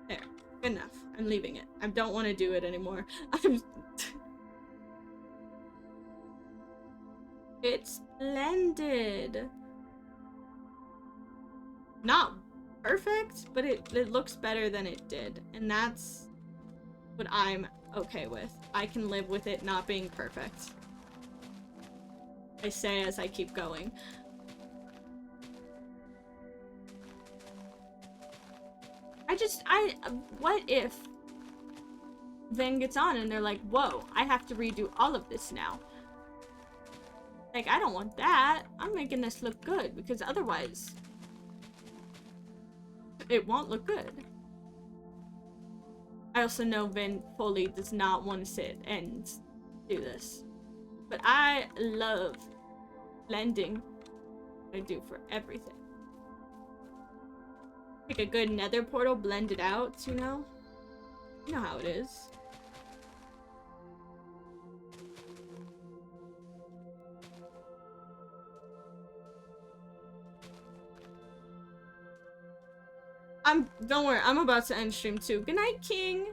There. Good enough. I'm leaving it. I don't want to do it anymore. It's blended. Not perfect, but it looks better than it did. And that's what I'm okay with. I can live with it not being perfect. I say as I keep going. What if Vin gets on and they're like, whoa, I have to redo all of this now. Like, I don't want that. I'm making this look good, because otherwise it won't look good. I also know Vin fully does not want to sit and do this. But I love blending. I do for everything. Like a good nether portal blended out, you know? You know how it is. Don't worry, I'm about to end stream too. Good night, King.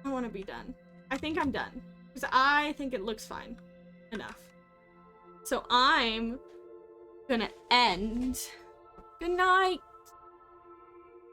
I want to be done. I think I'm done. Because I think it looks fine enough. So I'm gonna end. Good night,